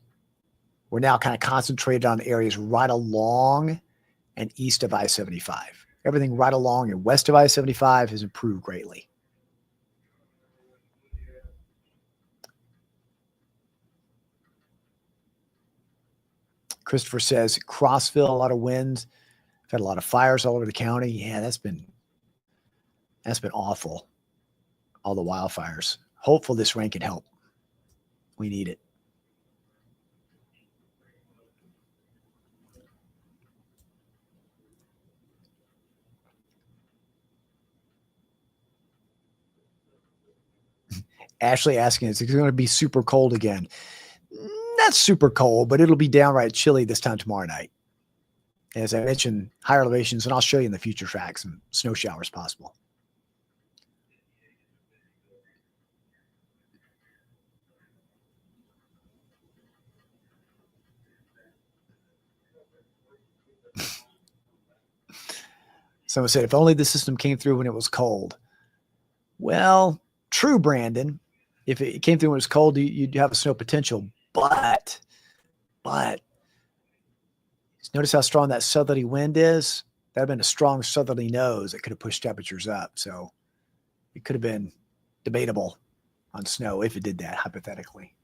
We're now kind of concentrated on areas right along and east of I-75. Everything right along and west of I-75 has improved greatly. Christopher says Crossville, a lot of winds. I've had a lot of fires all over the county. Yeah, that's been awful. All the wildfires. Hopefully this rain can help. We need it. Ashley asking, is it going to be super cold again? Not super cold, but it'll be downright chilly this time tomorrow night. As I mentioned, higher elevations, and I'll show you in the future tracks some snow showers possible. Someone said, if only the system came through when it was cold. Well, true, Brandon. If it came through when it was cold, you'd have a snow potential. But notice how strong that southerly wind is? That would have been a strong southerly nose that could have pushed temperatures up. So it could have been debatable on snow if it did that, hypothetically.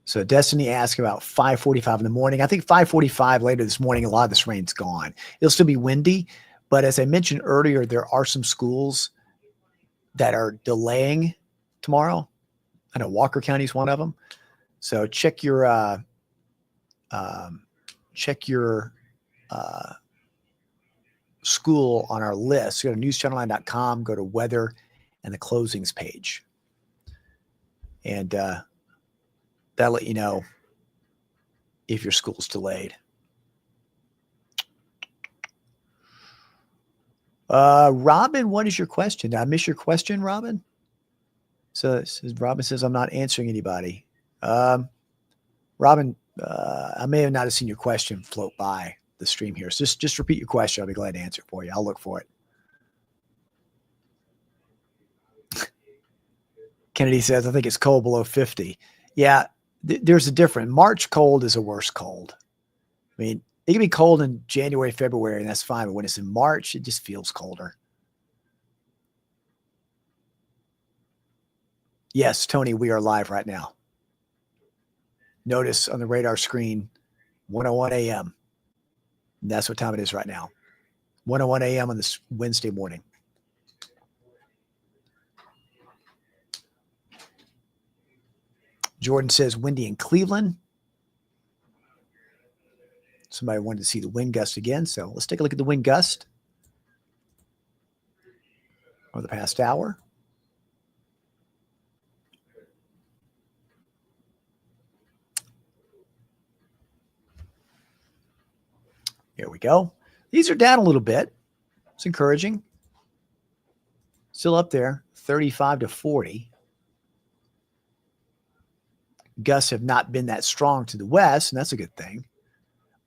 So Destiny asked about 5:45 in the morning. I think 5:45 later this morning, a lot of this rain's gone. It'll still be windy, but as I mentioned earlier, there are some schools that are delaying tomorrow. I know Walker County is one of them. So check your school on our list. Go to newschannel9.com, go to weather and the closings page. And that'll let you know if your school's delayed. Robin, what is your question? Did I miss your question, Robin? So Robin says, I'm not answering anybody. Robin, I may have not seen your question float by the stream here. So just repeat your question. I'll be glad to answer it for you. I'll look for it. Kennedy says, I think it's cold below 50. Yeah, there's a difference. March cold is a worse cold. I mean, it can be cold in January, February, and that's fine. But when it's in March, it just feels colder. Yes, Tony, we are live right now. Notice on the radar screen, 1:01 a.m. That's what time it is right now. 1:01 a.m. on this Wednesday morning. Jordan says windy in Cleveland. Somebody wanted to see the wind gust again. So let's take a look at the wind gust over the past hour. Here we go. These are down a little bit. It's encouraging. Still up there, 35 to 40. Gusts have not been that strong to the west, and that's a good thing.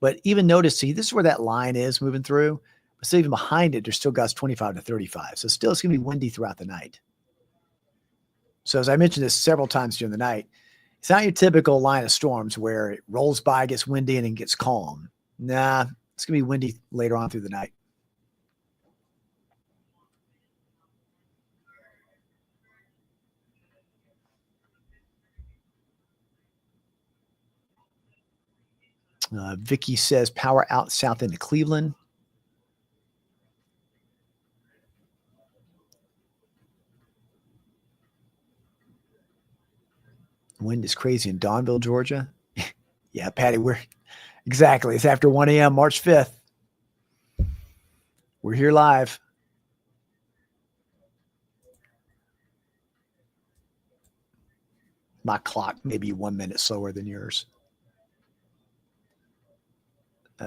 But even notice, see, this is where that line is moving through. But still, even behind it, there's still gusts 25 to 35. So still, it's going to be windy throughout the night. So as I mentioned this several times during the night, it's not your typical line of storms where it rolls by, gets windy, and then gets calm. Nah, it's going to be windy later on through the night. Vicky says power out south into Cleveland. Wind is crazy in Dawnville, Georgia. Yeah, Patty, exactly. It's after 1 a.m., March 5th. We're here live. My clock may be 1 minute slower than yours.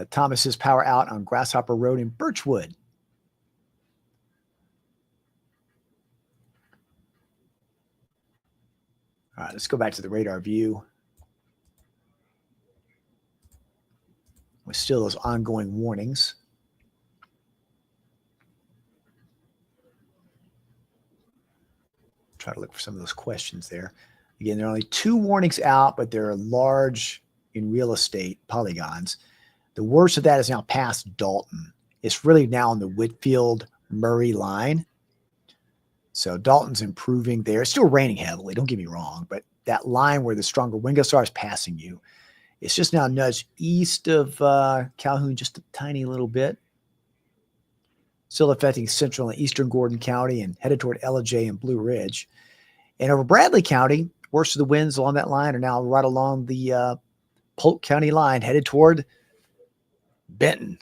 Thomas says power out on Grasshopper Road in Birchwood. All right, let's go back to the radar view. With still those ongoing warnings. Try to look for some of those questions there. Again, there are only 2 warnings out, but they're large in real estate polygons. The worst of that is now past Dalton. It's really now on the Whitfield-Murray line. So Dalton's improving there. It's still raining heavily, don't get me wrong, but that line where the stronger wind gusts are is passing you. It's just now nudged east of Calhoun just a tiny little bit. Still affecting central and eastern Gordon County and headed toward Ellijay and Blue Ridge. And over Bradley County, worst of the winds along that line are now right along the Polk County line, headed toward Benton.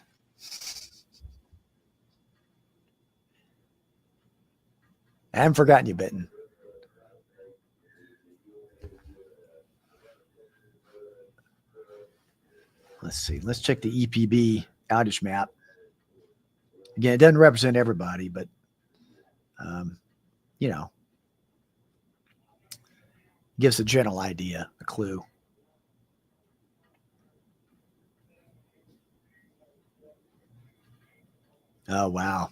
I haven't forgotten you, Benton. Let's see. Let's check the EPB outage map. Again, it doesn't represent everybody, but, you know, gives a general idea, a clue. Oh, wow.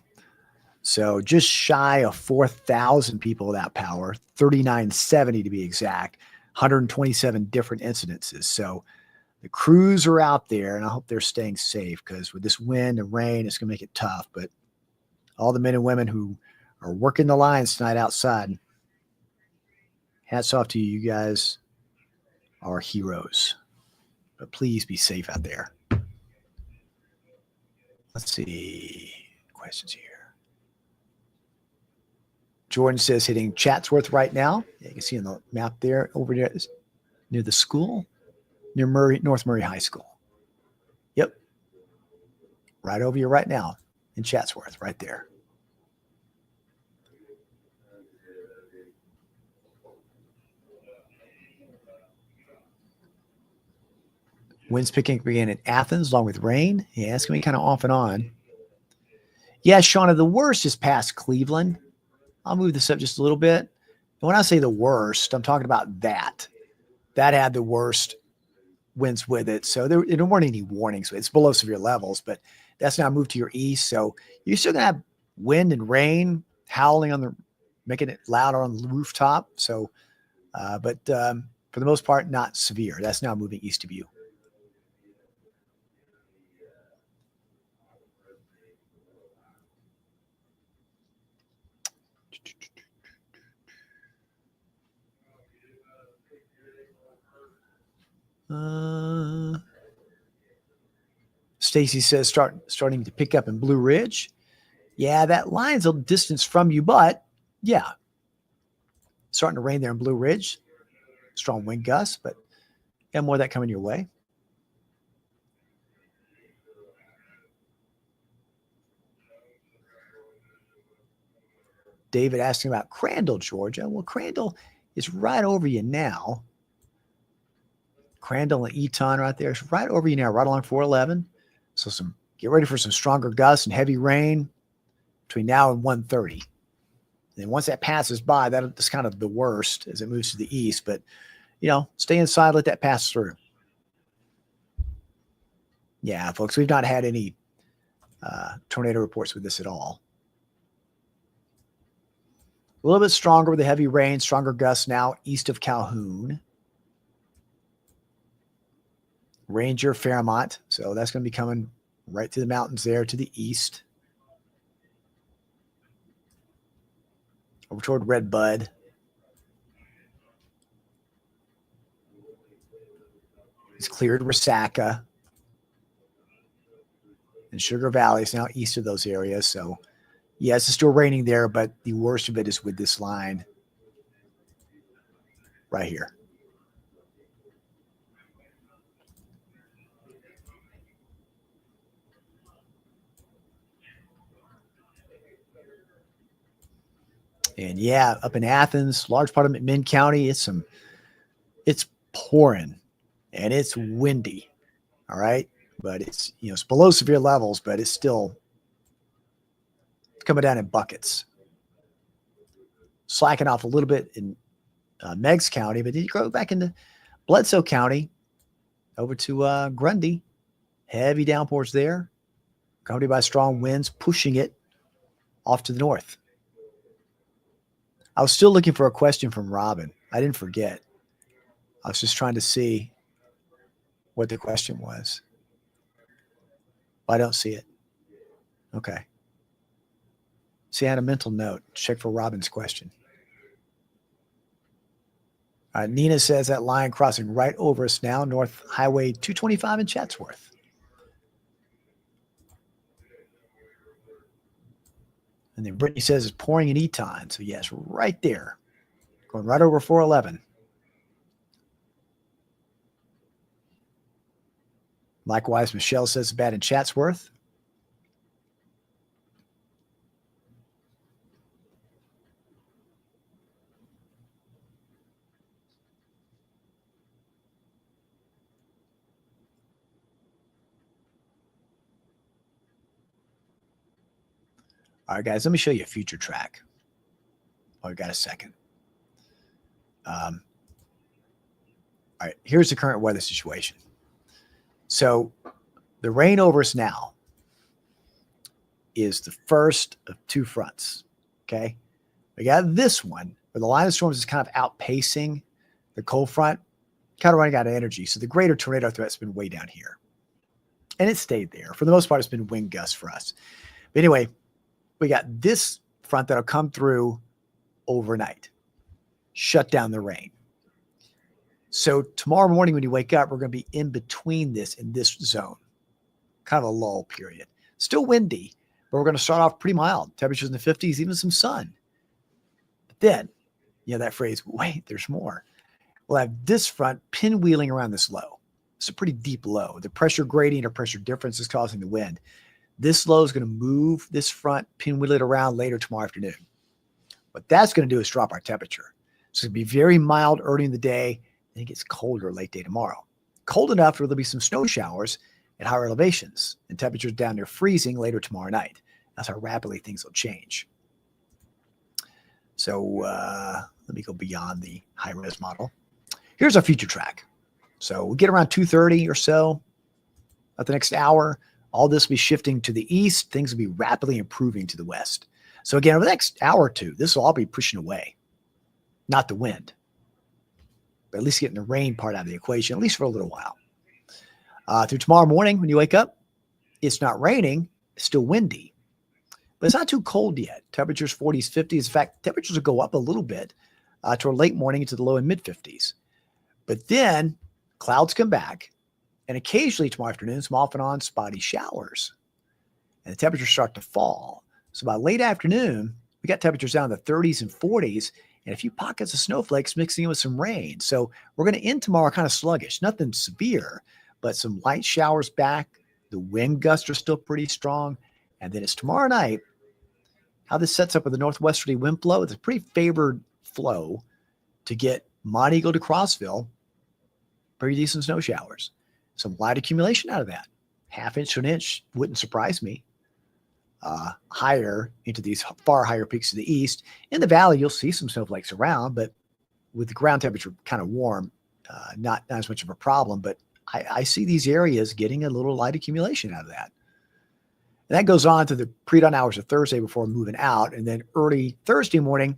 So just shy of 4,000 people without power, 3,970 to be exact, 127 different incidences. So the crews are out there, and I hope they're staying safe because with this wind and rain, it's going to make it tough. But all the men and women who are working the lines tonight outside, hats off to you. You guys are heroes. But please be safe out there. Let's see. Questions here. Jordan says hitting Chatsworth right now. Yeah, you can see on the map there over there near the school, near North Murray High School. Yep. Right over you right now in Chatsworth, right there. Winds picking up again in Athens along with rain. Yeah, it's going to be kind of off and on. Yeah, Shauna, the worst is past Cleveland. I'll move this up just a little bit. And when I say the worst, I'm talking about that. That had the worst winds with it. So there weren't any warnings. It's below severe levels, but that's now moved to your east. So you're still going to have wind and rain howling making it loud on the rooftop. So, but for the most part, not severe. That's now moving east of you. Stacy says starting to pick up in Blue Ridge. Yeah, that line's a distance from you, but yeah, starting to rain there in Blue Ridge. Strong wind gusts, but got more of that coming your way. David asking about Crandall, Georgia. Well, Crandall is right over you now. Crandall and Eton right there. It's right over you now, right along 411. So get ready for some stronger gusts and heavy rain between now and 1:30. And once that passes by, that's kind of the worst as it moves to the east. But, stay inside, let that pass through. Yeah, folks, we've not had any tornado reports with this at all. A little bit stronger with the heavy rain, stronger gusts now east of Calhoun. Ranger, Fairmont. So that's going to be coming right through the mountains there to the east. Over toward Red Bud. It's cleared Resaca. And Sugar Valley is now east of those areas. So, yes, it's still raining there, but the worst of it is with this line right here. And yeah, up in Athens, large part of McMinn County, it's pouring and it's windy. All right. But it's below severe levels, but it's still coming down in buckets. Slacking off a little bit in Meigs County, but then you go back into Bledsoe County over to Grundy. Heavy downpours there, accompanied by strong winds, pushing it off to the north. I was still looking for a question from Robin. I didn't forget. I was just trying to see what the question was. I don't see it. Okay. See, I had a mental note. Check for Robin's question. Nina says that line crossing right over us now, North Highway 225 in Chatsworth. And then Brittany says it's pouring in Eton. So, yes, right there. Going right over 411. Likewise, Michelle says bad in Chatsworth. All right, guys, let me show you a future track. Oh, we got a second. All right, here's the current weather situation. So the rain over us now is the first of two fronts. Okay. We got this one where the line of storms is kind of outpacing the cold front, kind of running out of energy. So the greater tornado threat's been way down here. And it stayed there. For the most part, it's been wind gusts for us. But anyway, we got this front that'll come through overnight, shut down the rain. So tomorrow morning when you wake up, we're going to be in between this and this zone, kind of a lull period. Still windy, but we're going to start off pretty mild. Temperatures in the 50s, even some sun. But then, that phrase, wait, there's more. We'll have this front pinwheeling around this low. It's a pretty deep low. The pressure gradient or pressure difference is causing the wind. This low is going to move this front, pinwheel it around later tomorrow afternoon. What that's going to do is drop our temperature. So it's going to be very mild early in the day, and it gets colder late day tomorrow. Cold enough where there'll be some snow showers at higher elevations and temperatures down near freezing later tomorrow night. That's how rapidly things will change. So let me go beyond the high-res model. Here's our future track. So we'll get around 2:30 or so at the next hour. All this will be shifting to the east. Things will be rapidly improving to the west. So again, over the next hour or two, this will all be pushing away. Not the wind, but at least getting the rain part out of the equation, at least for a little while. Through tomorrow morning, when you wake up, it's not raining. It's still windy. But it's not too cold yet. Temperatures 40s, 50s. In fact, temperatures will go up a little bit toward late morning into the low and mid 50s. But then clouds come back, and occasionally tomorrow afternoon, some off and on spotty showers. And the temperatures start to fall. So by late afternoon, we got temperatures down in the 30s and 40s, and a few pockets of snowflakes mixing in with some rain. So we're going to end tomorrow kind of sluggish. Nothing severe, but some light showers back. The wind gusts are still pretty strong. And then it's tomorrow night. How this sets up with the northwesterly wind flow, it's a pretty favored flow to get Mont Eagle to Crossville. Pretty decent snow showers. Some light accumulation out of that. Half inch to an inch wouldn't surprise me. Higher into these far higher peaks to the east. In the valley, you'll see some snowflakes around, but with the ground temperature kind of warm, not as much of a problem. But I see these areas getting a little light accumulation out of that. And that goes on to the pre-dawn hours of Thursday before moving out. And then early Thursday morning,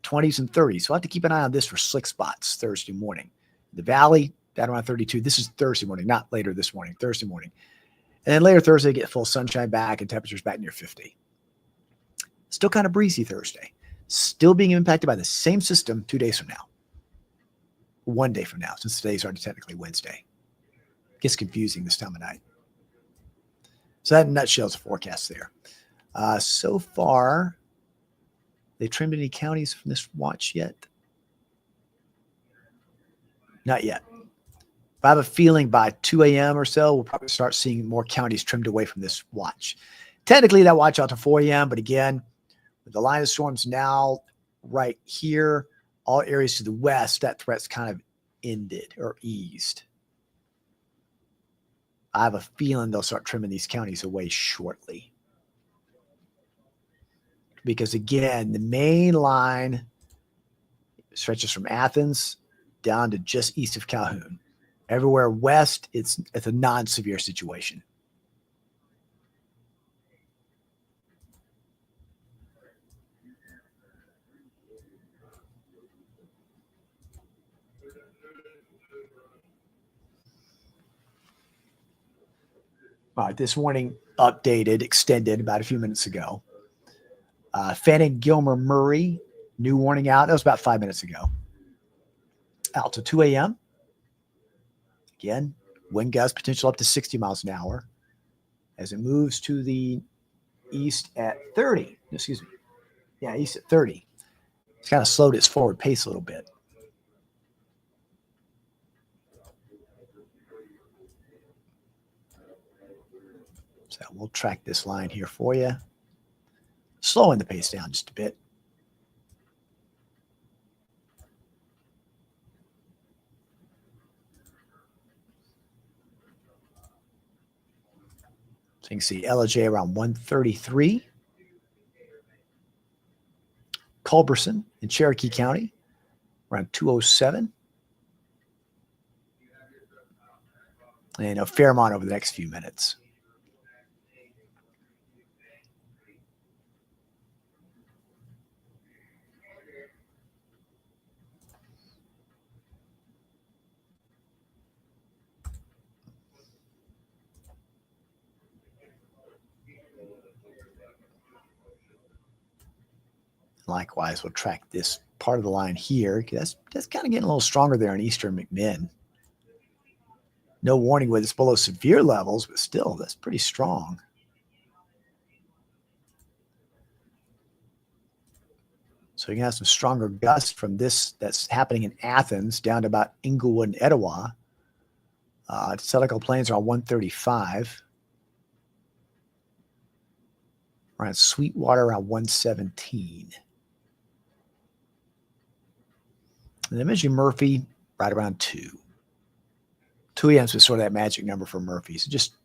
20s and 30s. So I have to keep an eye on this for slick spots Thursday morning. The valley, down around 32. This is Thursday morning, not later this morning, Thursday morning. And then later Thursday, get full sunshine back and temperatures back near 50. Still kind of breezy Thursday. Still being impacted by the same system 2 days from now. 1 day from now, since today's already technically Wednesday. Gets confusing this time of night. So that in a nutshell is the forecast there. So far, they trimmed any counties from this watch yet? Not yet. But I have a feeling by 2 a.m. or so, we'll probably start seeing more counties trimmed away from this watch. Technically, that watch out to 4 a.m., but again, with the line of storms now right here, all areas to the west, that threat's kind of ended or eased. I have a feeling they'll start trimming these counties away shortly. Because again, the main line stretches from Athens down to just east of Calhoun. Everywhere west, it's a non-severe situation. All right, this warning updated, extended about a few minutes ago. Fanning, Gilmer, Murray, new warning out. That was about 5 minutes ago. Out to 2 a.m. Again, wind gust potential up to 60 miles an hour as it moves to the east at 30. Excuse me. Yeah, east at 30. It's kind of slowed its forward pace a little bit. So we'll track this line here for you. Slowing the pace down just a bit. So you can see LJ around 133. Culberson in Cherokee County around 207. And a Fairmont over the next few minutes. Likewise, we'll track this part of the line here. That's kind of getting a little stronger there in eastern McMinn. No warning with it's below severe levels, but still, that's pretty strong. So you can have some stronger gusts from this that's happening in Athens down to about Inglewood and Etowah. Tellico Plains are on 135. Around Sweetwater around 117. And then mentioning Murphy right around 2. 2 a.m. is sort of that magic number for Murphy. So just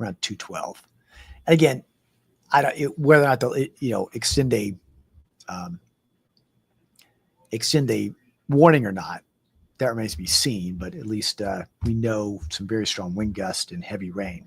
around 212. And again, whether or not they'll extend a warning or not, that remains to be seen. But at least we know some very strong wind gusts and heavy rain.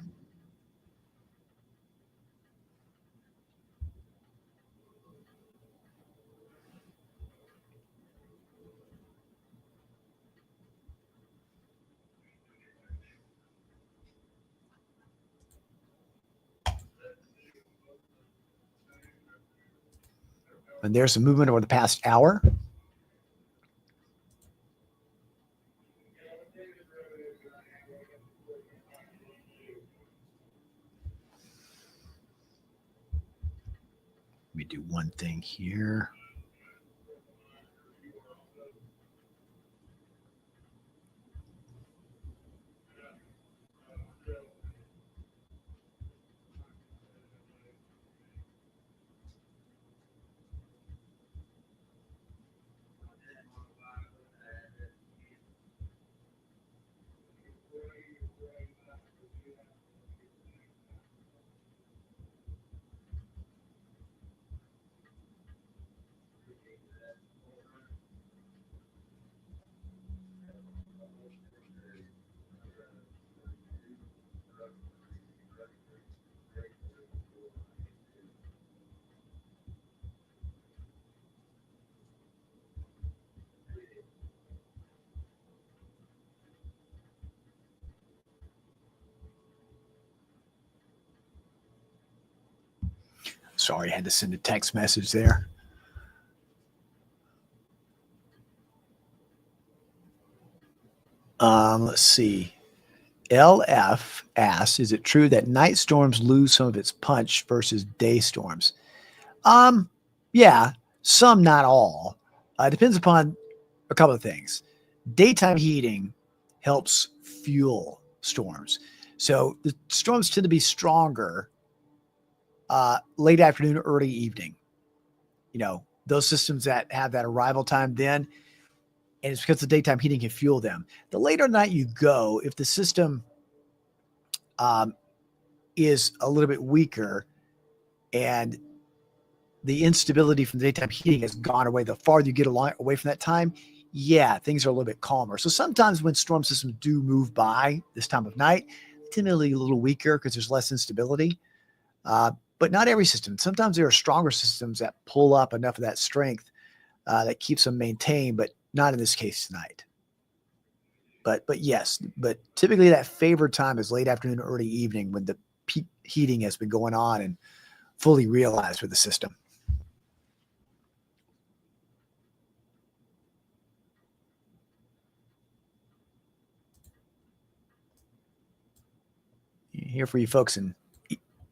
And there's some movement over the past hour. Let me do one thing here. Sorry, I had to send a text message there. Let's see. LF asks, is it true that night storms lose some of its punch versus day storms? Yeah, some, not all. It depends upon a couple of things. Daytime heating helps fuel storms. So the storms tend to be stronger late afternoon, early evening. Those systems that have that arrival time then, and it's because the daytime heating can fuel them. The later night you go, if the system is a little bit weaker and the instability from the daytime heating has gone away, the farther you get away from that time, yeah, things are a little bit calmer. So sometimes when storm systems do move by this time of night, typically a little weaker because there's less instability. But not every system. Sometimes there are stronger systems that pull up enough of that strength that keeps them maintained, but not in this case tonight. But yes, but typically that favored time is late afternoon, early evening when the peak heating has been going on and fully realized with the system. Here for you folks in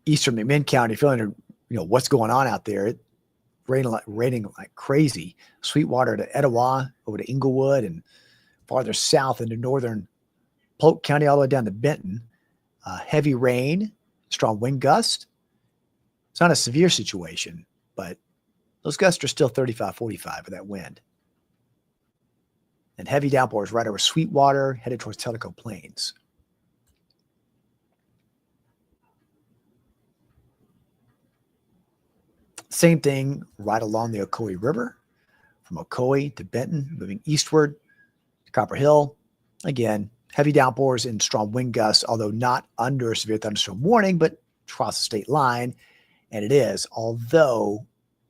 eastern McMinn County, feeling what's going on out there. It raining like crazy. Sweetwater to Etowah, over to Inglewood, and farther south into northern Polk County, all the way down to Benton. Heavy rain Strong wind gust. It's not a severe situation, but those gusts are still 35, 45 with that wind. And heavy downpours right over Sweetwater, headed towards Tellico Plains. Same thing right along the Ocoee River, from Ocoee to Benton, moving eastward to Copper Hill. Again, heavy downpours and strong wind gusts, although not under severe thunderstorm warning, but across the state line. And it is, although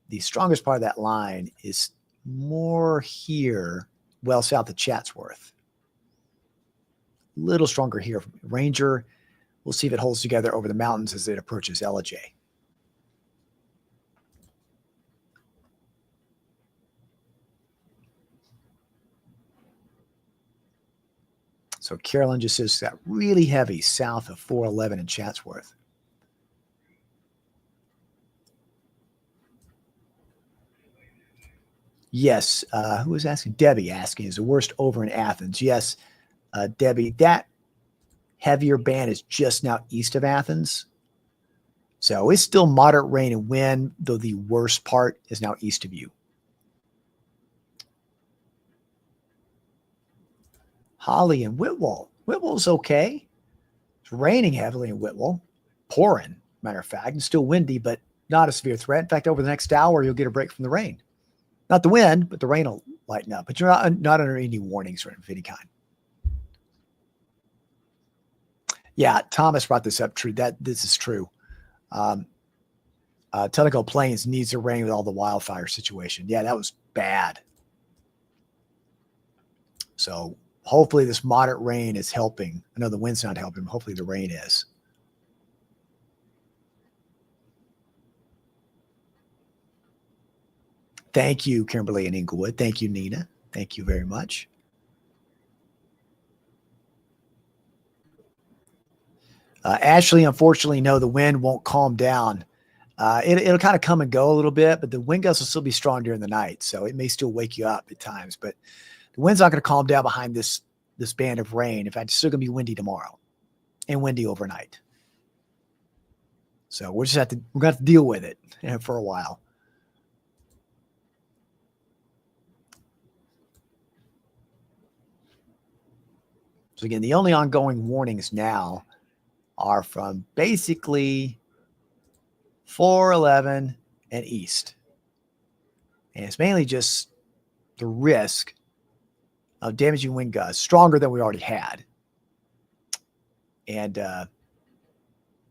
the strongest part of that line is more here, well south of Chatsworth. A little stronger here from Ranger. We'll see if it holds together over the mountains as it approaches Ellijay. So Carolyn just says that really heavy south of 411 in Chatsworth. Yes. Who was asking? Debbie asking, is the worst over in Athens? Yes, Debbie, that heavier band is just now east of Athens. So it's still moderate rain and wind, though the worst part is now east of you. Holly and Whitwell. Whitwell's okay. It's raining heavily in Whitwell. Pouring, matter of fact, and still windy, but not a severe threat. In fact, over the next hour, you'll get a break from the rain. Not the wind, but the rain will lighten up. But you're not under any warnings of any kind. Yeah, Thomas brought this up. True, this is true. Tellico Plains needs to rain with all the wildfire situation. Yeah, that was bad. So hopefully this moderate rain is helping. I know the wind's not helping, but hopefully the rain is. Thank you, Kimberly and Inglewood. Thank you, Nina. Thank you very much. Ashley, unfortunately, no, the wind won't calm down. It'll kind of come and go a little bit, but the wind gusts will still be strong during the night. So it may still wake you up at times, but the wind's not going to calm down behind this band of rain. In fact, it's still going to be windy tomorrow and windy overnight. So we're going to have to deal with it for a while. So again, the only ongoing warnings now are from basically 411 and east. And it's mainly just the risk of damaging wind gusts, stronger than we already had, and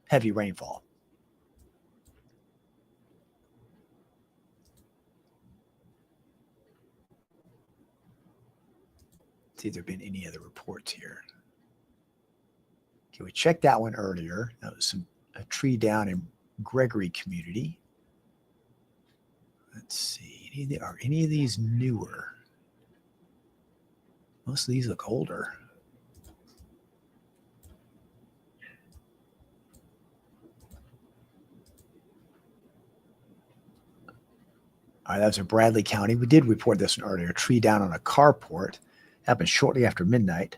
heavy rainfall. Let's see if there have been any other reports here. Okay, we checked that one earlier. That was a tree down in Gregory community. Let's see. Are any of these newer? Most of these look older. All right, that was in Bradley County. We did report this one earlier. A tree down on a carport. Happened shortly after midnight.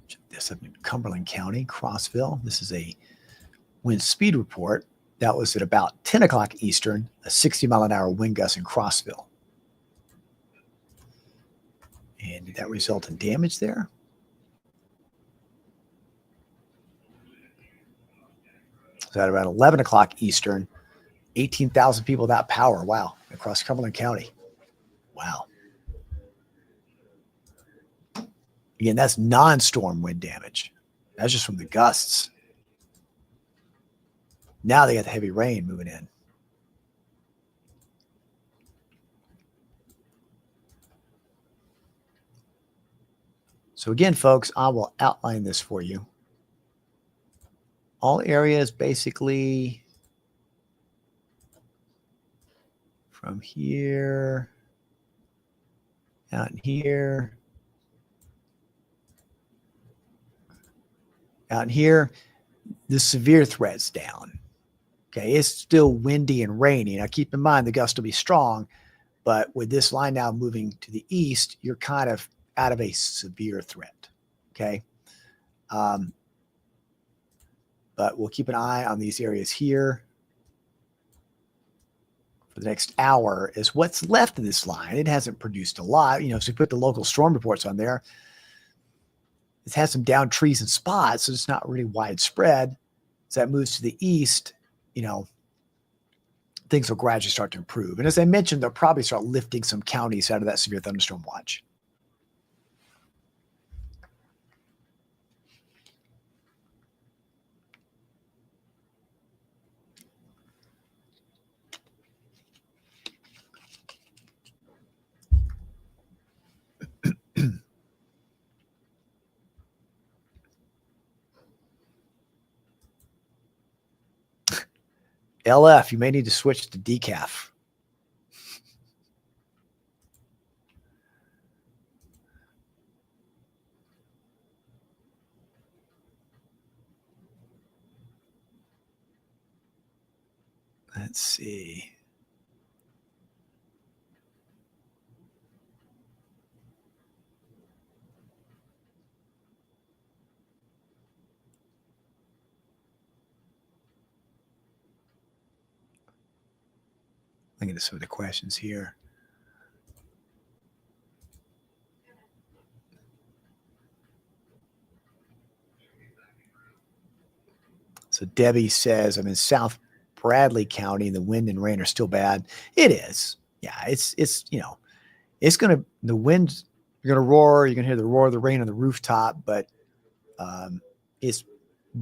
Check this up in Cumberland County, Crossville. This is a wind speed report. That was at about 10 o'clock Eastern, a 60-mile-an-hour wind gust in Crossville. And did that result in damage there? So at about 11 o'clock Eastern, 18,000 people without power. Wow. Across Cumberland County. Wow. Again, that's non-storm wind damage. That's just from the gusts. Now they got the heavy rain moving in. So again, folks, I will outline this for you. All areas basically from here, out in here, out in here, the severe threat's down. Okay, it's still windy and rainy. Now keep in mind the gusts will be strong, But with this line now moving to the east, you're kind of out of a severe threat. Okay. But we'll keep an eye on these areas here for the next hour. Is what's left of this line. It hasn't produced a lot. So we put the local storm reports on there. It's had some downed trees and spots, so it's not really widespread. As that moves to the east, things will gradually start to improve. And as I mentioned, they'll probably start lifting some counties out of that severe thunderstorm watch. LF, you may need to switch to decaf. Let's see. Looking at some of the questions here. So Debbie says, I'm in South Bradley County and the wind and rain are still bad. It is. Yeah, it's going to, the wind, you're going to roar. You're going to hear the roar of the rain on the rooftop, but it's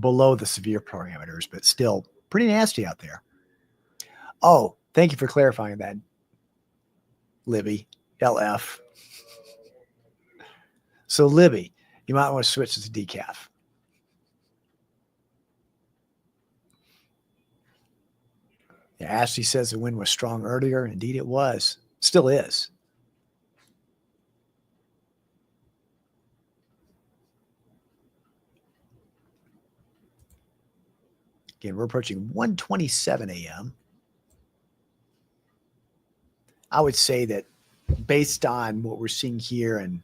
below the severe parameters, but still pretty nasty out there. Oh, thank you for clarifying that, Libby, LF. So Libby, you might want to switch to decaf. Yeah, Ashley says the wind was strong earlier. Indeed it was. Still is. Again, we're approaching 1:27 a.m. I would say that based on what we're seeing here and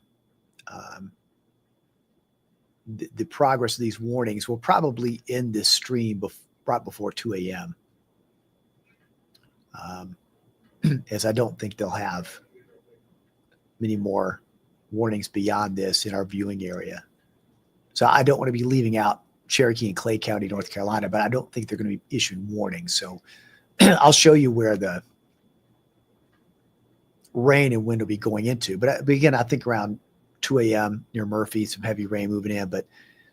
the progress of these warnings, we'll probably end this stream right before 2 a.m. As I don't think they'll have many more warnings beyond this in our viewing area. So I don't want to be leaving out Cherokee and Clay County, North Carolina, but I don't think they're going to be issuing warnings. So I'll show you where the rain and wind will be going into. But again, I think around 2 a.m. near Murphy, some heavy rain moving in, but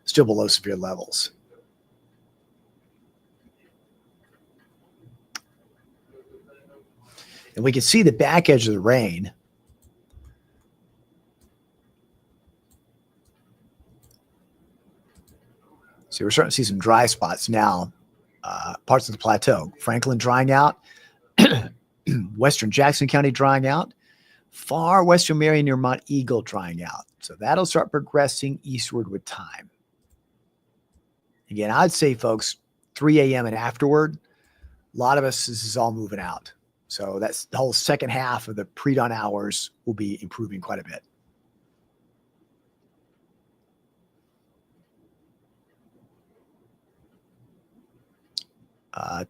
still below severe levels. And we can see the back edge of the rain. So we're starting to see some dry spots now, parts of the plateau. Franklin drying out, Western Jackson County drying out, far western Marion near Mont Eagle drying out. So that'll start progressing eastward with time. Again, I'd say, folks, 3 a.m. and afterward, a lot of us, this is all moving out. So that's the whole second half of the pre-dawn hours will be improving quite a bit.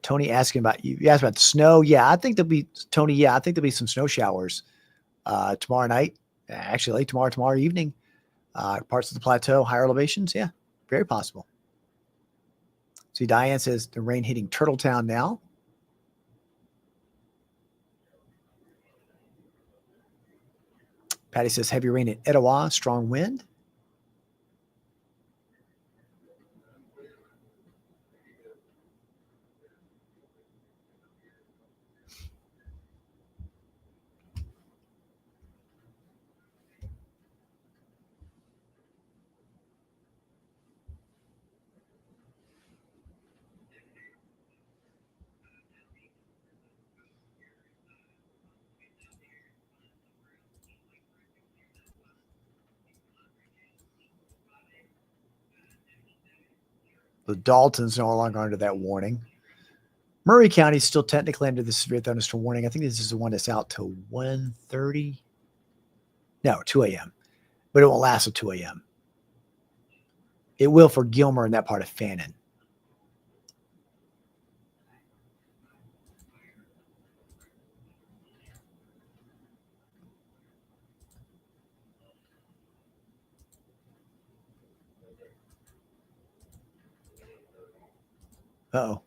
Tony asking about you asked about snow. Yeah, I think there'll be Tony. Yeah, I think there'll be some snow showers tomorrow night. Actually, tomorrow evening. Parts of the plateau, higher elevations. Yeah, very possible. See, Diane says the rain hitting Turtletown now. Patty says heavy rain in Etowah, strong wind. The Dalton's no longer under that warning. Murray County is still technically under the severe thunderstorm warning. I think this is the one that's out to 1:30. No, 2 a.m. But it won't last till 2 a.m. It will for Gilmer and that part of Fannin. Uh-oh.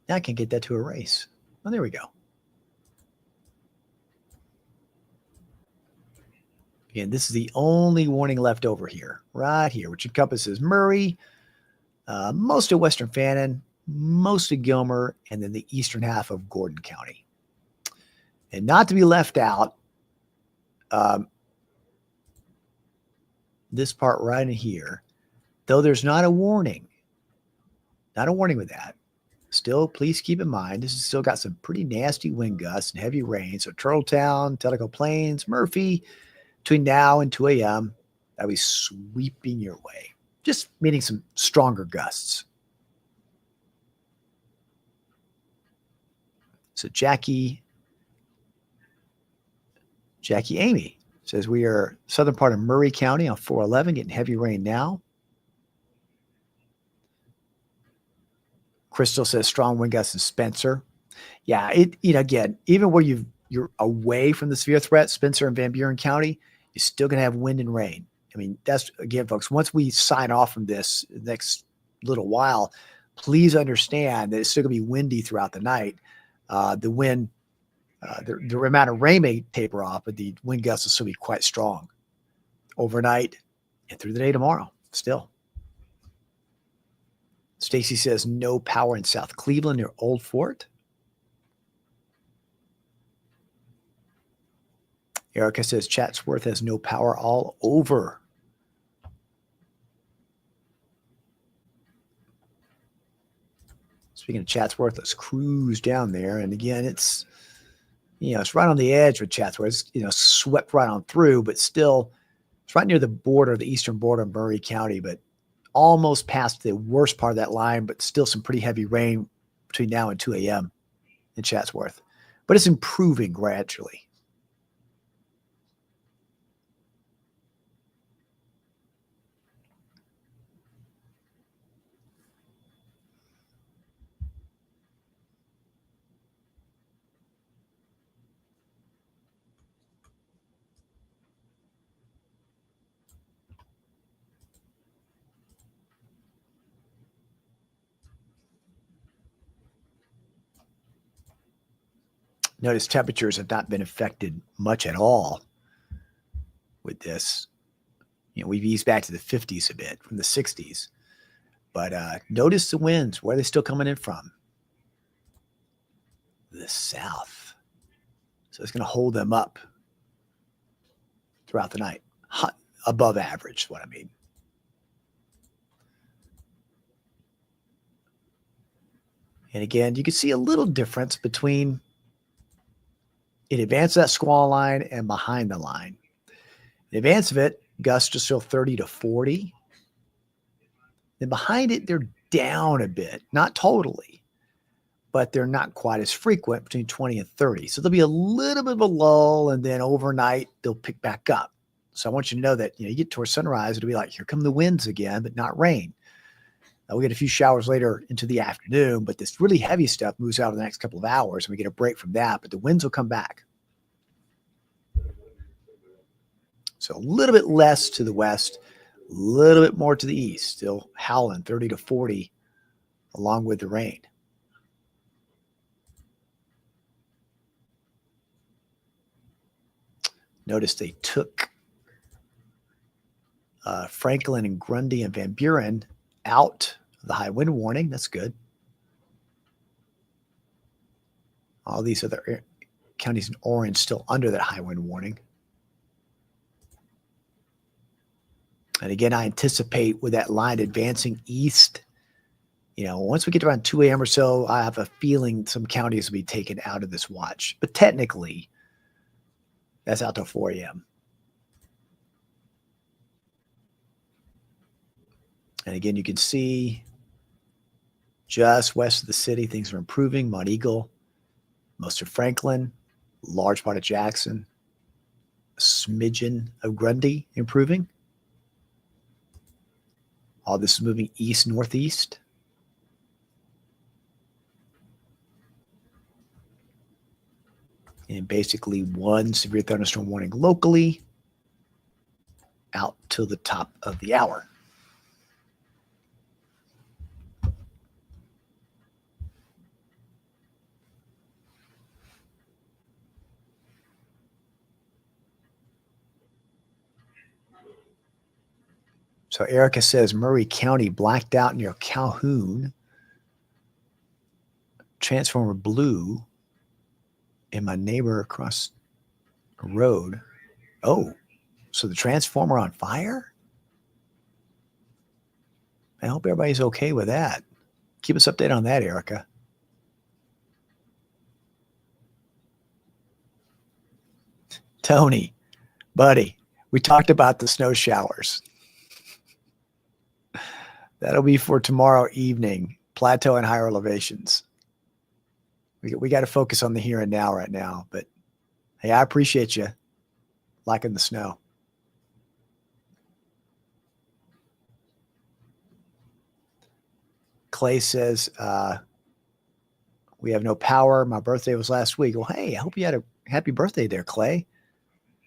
Now I can get that to erase. Oh, there we go. Again, this is the only warning left over here, right here, which encompasses Murray, most of western Fannin, most of Gilmer, and then the eastern half of Gordon County. And not to be left out, this part right in here, though there's not a warning with that. Still, please keep in mind, this has still got some pretty nasty wind gusts and heavy rain. So Turtletown, Tellico Plains, Murphy, between now and 2 a.m., that'll be sweeping your way. Just meaning some stronger gusts. So Jackie Amy says we are southern part of Murray County on 411, getting heavy rain now. Crystal says strong wind gusts in Spencer. Yeah, again, even where you're away from the severe threat, Spencer and Van Buren County, you're still going to have wind and rain. I mean, that's, again, folks, once we sign off from this next little while, please understand that it's still going to be windy throughout the night. The wind, the amount of rain may taper off, but the wind gusts will still be quite strong overnight and through the day tomorrow still. Stacy says no power in South Cleveland near Old Fort. Erica says Chatsworth has no power all over. Speaking of Chatsworth, let's cruise down there. And again, it's right on the edge with Chatsworth. It's, swept right on through, but still it's right near the border, the eastern border of Murray County, but almost past the worst part of that line, but still some pretty heavy rain between now and 2 a.m. in Chatsworth. But it's improving gradually. Notice temperatures have not been affected much at all with this. We've eased back to the 50s a bit from the 60s. But notice the winds. Where are they still coming in from? The south. So it's going to hold them up throughout the night. Hot, above average is what I mean. And again, you can see a little difference between in advance of that squall line and behind the line. In advance of it, gusts are still 30 to 40. Then behind it, they're down a bit, not totally, but they're not quite as frequent, between 20 and 30. So there'll be a little bit of a lull, and then overnight, they'll pick back up. So I want you to know that you get towards sunrise, it'll be like, here come the winds again, but not rain. We'll get a few showers later into the afternoon, but this really heavy stuff moves out in the next couple of hours, and we get a break from that, but the winds will come back. So a little bit less to the west, a little bit more to the east, still howling 30 to 40 along with the rain. Notice they took Franklin and Grundy and Van Buren out of the high wind warning. That's good. All these other counties in orange still under that high wind warning. And again, I anticipate with that line advancing east, once we get around 2 a.m. or so, I have a feeling some counties will be taken out of this watch. But technically, that's out till 4 a.m. And again, you can see Just west of the city, things are improving. Mount Eagle, most of Franklin, large part of Jackson, a smidgen of Grundy improving. All this is moving east-northeast. And basically one severe thunderstorm warning locally out till the top of the hour. So Erica says Murray County blacked out near Calhoun. Transformer blew in my neighbor across the road. Oh, so the transformer on fire? I hope everybody's okay with that. Keep us updated on that, Erica. Tony, buddy, we talked about the snow showers. That'll be for tomorrow evening, plateau and higher elevations. We got to focus on the here and now right now. But hey, I appreciate you liking the snow. Clay says, we have no power. My birthday was last week. Well, hey, I hope you had a happy birthday there, Clay.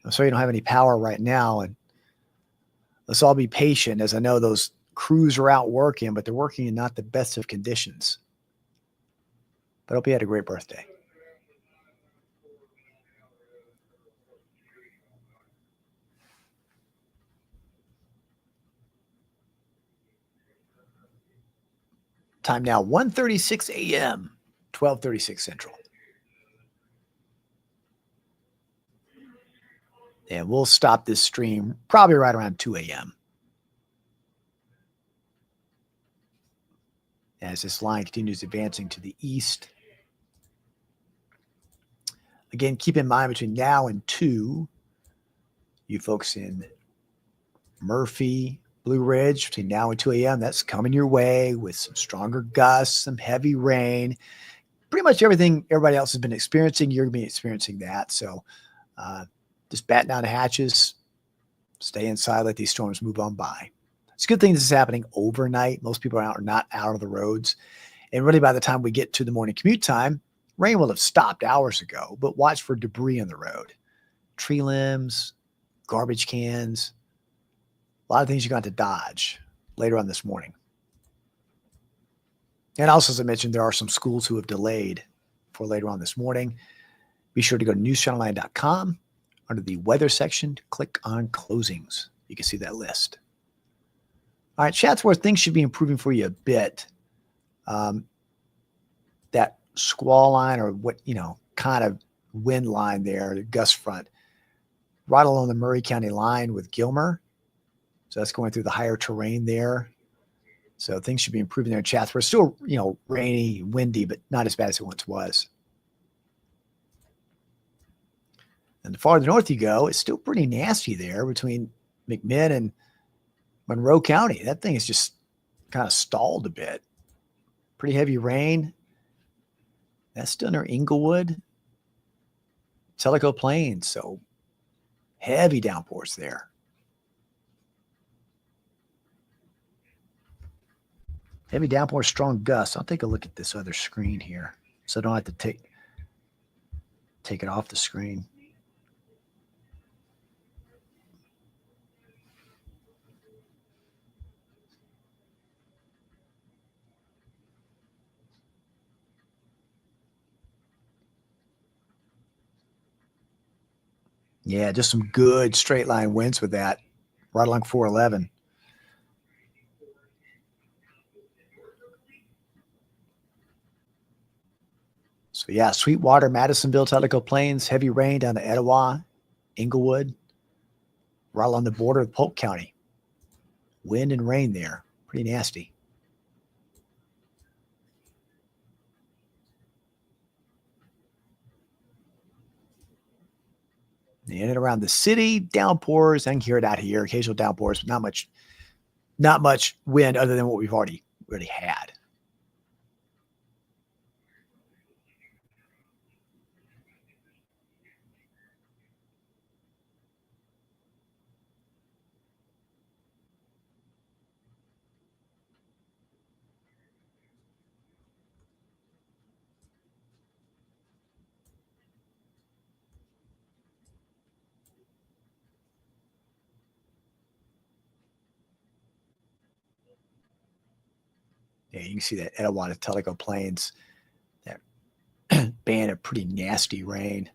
I'm sorry you don't have any power right now. And let's all be patient, as I know those crews are out working, but they're working in not the best of conditions. But I hope you had a great birthday. Time now, 1:36 a.m., 12:36 Central. And we'll stop this stream probably right around 2 a.m. as this line continues advancing to the east. Again, keep in mind between now and 2, you folks in Murphy, Blue Ridge, between now and 2 a.m., that's coming your way with some stronger gusts, some heavy rain. Pretty much everything everybody else has been experiencing, you're going to be experiencing that. So just batten down the hatches, stay inside, let these storms move on by. It's a good thing this is happening overnight. Most people are not out of the roads. And really by the time we get to the morning commute time, rain will have stopped hours ago, but watch for debris on the road. Tree limbs, garbage cans, a lot of things you're going to have to dodge later on this morning. And also, as I mentioned, there are some schools who have delayed for later on this morning. Be sure to go to newschannel9.com. Under the weather section, click on closings. You can see that list. All right, Chatsworth, things should be improving for you a bit. That squall line or what, kind of wind line there, the gust front, right along the Murray County line with Gilmer. So that's going through the higher terrain there. So things should be improving there in Chatsworth. Still, rainy, windy, but not as bad as it once was. And the farther north you go, it's still pretty nasty there between McMinn and Monroe County. That thing is just kind of stalled a bit. Pretty heavy rain. That's still near Inglewood, Tellico Plains. So heavy downpours there. Heavy downpour, strong gusts. I'll take a look at this other screen here so I don't have to take it off the screen. Yeah, just some good straight line winds with that, right along 411. So yeah, Sweetwater, Madisonville, Tellico Plains, heavy rain down to Etowah, Inglewood, right along the border of Polk County. Wind and rain there, pretty nasty. In and around the city, downpours. I can hear it out here, occasional downpours, but not much wind other than what we've already had. Yeah, you can see that Etowah Tellico Plains, that band of pretty nasty rain.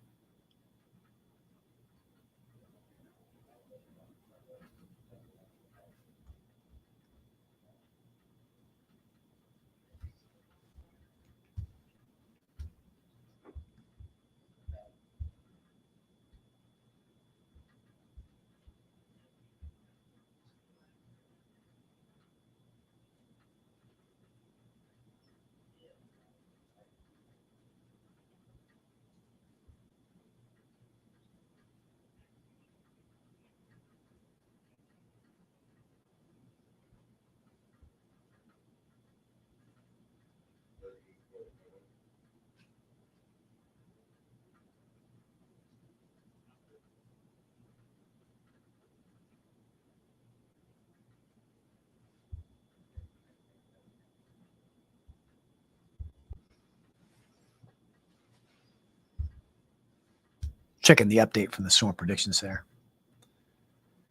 Checking the update from the Storm Prediction Center.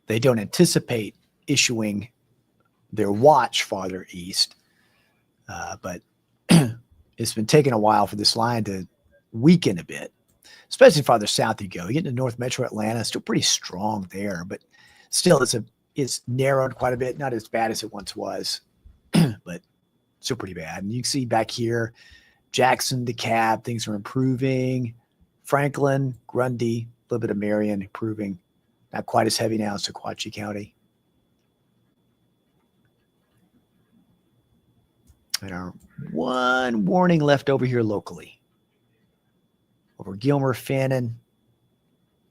They don't anticipate issuing their watch farther east, but it's been taking a while for this line to weaken a bit, especially farther south you go. You get into North Metro Atlanta, still pretty strong there, but still it's narrowed quite a bit. Not as bad as it once was, but still pretty bad. And you can see back here, Jackson, DeKalb, things are improving. Franklin, Grundy, a little bit of Marion improving. Not quite as heavy now in Sequatchie County. And our one warning left over here locally. Over Gilmer, Fannin,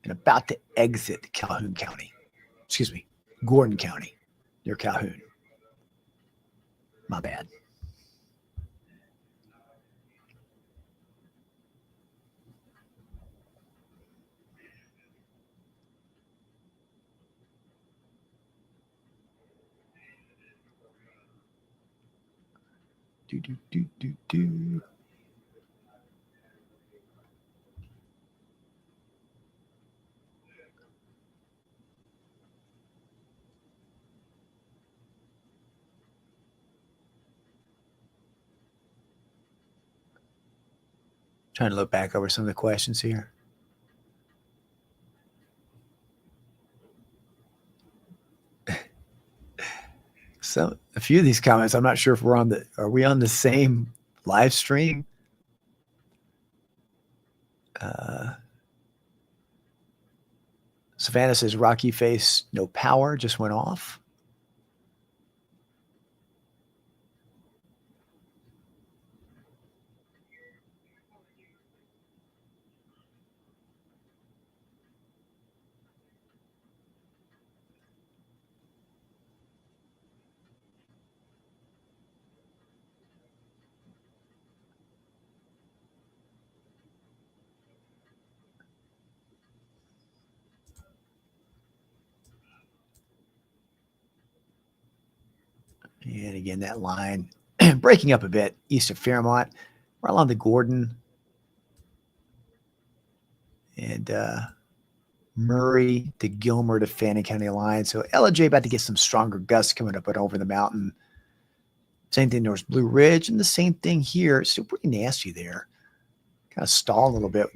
and about to exit Calhoun County. Excuse me, Gordon County, near Calhoun. My bad. Do. Trying to look back over some of the questions here. So a few of these comments, I'm not sure if are we on the same live stream? Savannah says Rocky Face, no power, just went off. And again, that line breaking up a bit east of Fairmont, right along the Gordon and Murray to Gilmer to Fannin County line. So LJ about to get some stronger gusts coming up and over the mountain. Same thing towards Blue Ridge, and the same thing here. Still pretty nasty there. Kind of stall a little bit.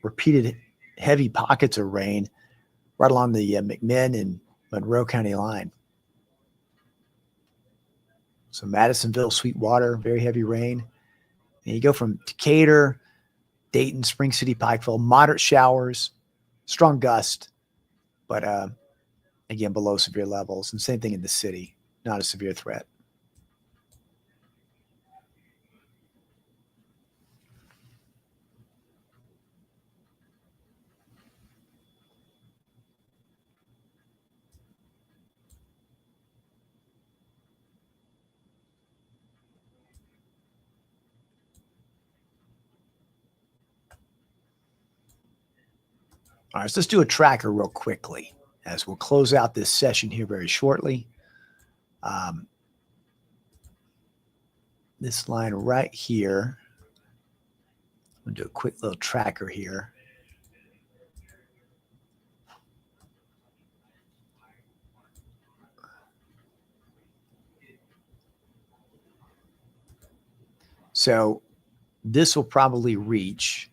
Repeated heavy pockets of rain right along the McMinn and Monroe County line. So Madisonville, Sweetwater, very heavy rain. And you go from Decatur, Dayton, Spring City, Pikeville, moderate showers, strong gust, but again, below severe levels. And same thing in the city, not a severe threat. All right, so let's do a tracker real quickly as we'll close out this session here very shortly. This line right here, I'm going to do a quick little tracker here. So this will probably reach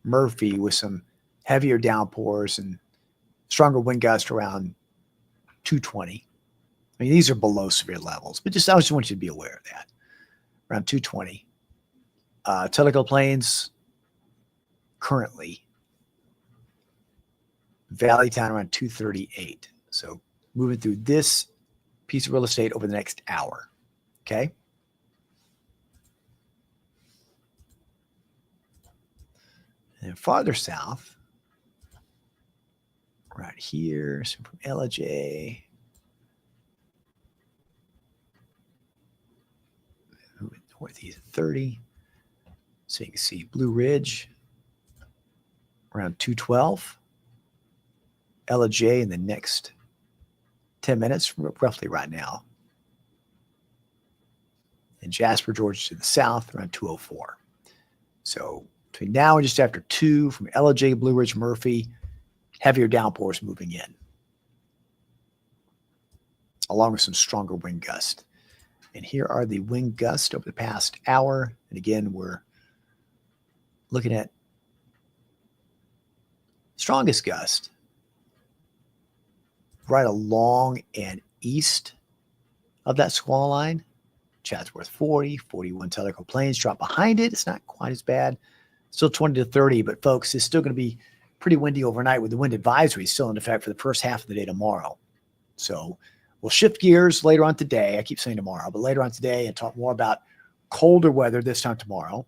Murphy with some heavier downpours and stronger wind gust around 220. I mean, these are below severe levels, but I just want you to be aware of that. Around 220. Teleco plains currently, Valley Town around 238. So moving through this piece of real estate over the next hour. Okay. And then farther south, right here, so from LJ, moving northeast 30. So you can see Blue Ridge around 212. LJ in the next 10 minutes, roughly right now. And Jasper, Georgia to the south around 204. So between now and just after 2, from LJ, Blue Ridge, Murphy, heavier downpours moving in, along with some stronger wind gust. And here are the wind gusts over the past hour. And again, we're looking at strongest gust right along and east of that squall line. Chatsworth 40, 41 Teleco Plains drop behind it. It's not quite as bad. Still 20 to 30, but folks, it's still going to be pretty windy overnight with the wind advisory still in effect for the first half of the day tomorrow. So we'll shift gears later on today. I keep saying tomorrow, but later on today and talk more about colder weather this time tomorrow.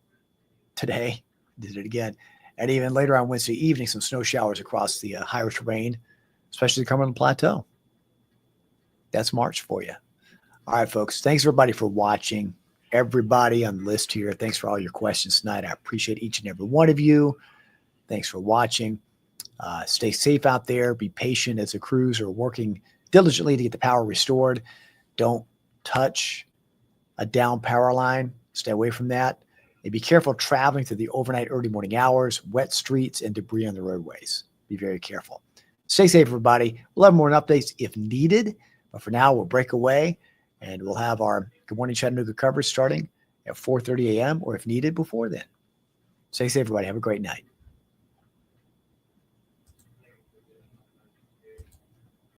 Today, did it again. And even later on Wednesday evening, some snow showers across the higher terrain, especially the Cumberland Plateau. That's March for you. All right, folks. Thanks, everybody, for watching. Everybody on the list here, thanks for all your questions tonight. I appreciate each and every one of you. Thanks for watching. Stay safe out there. Be patient as the crews are working diligently to get the power restored. Don't touch a down power line. Stay away from that. And be careful traveling through the overnight early morning hours, wet streets, and debris on the roadways. Be very careful. Stay safe, everybody. We'll have more updates if needed. But for now, we'll break away, and we'll have our Good Morning Chattanooga coverage starting at 4:30 a.m. or if needed before then. Stay safe, everybody. Have a great night.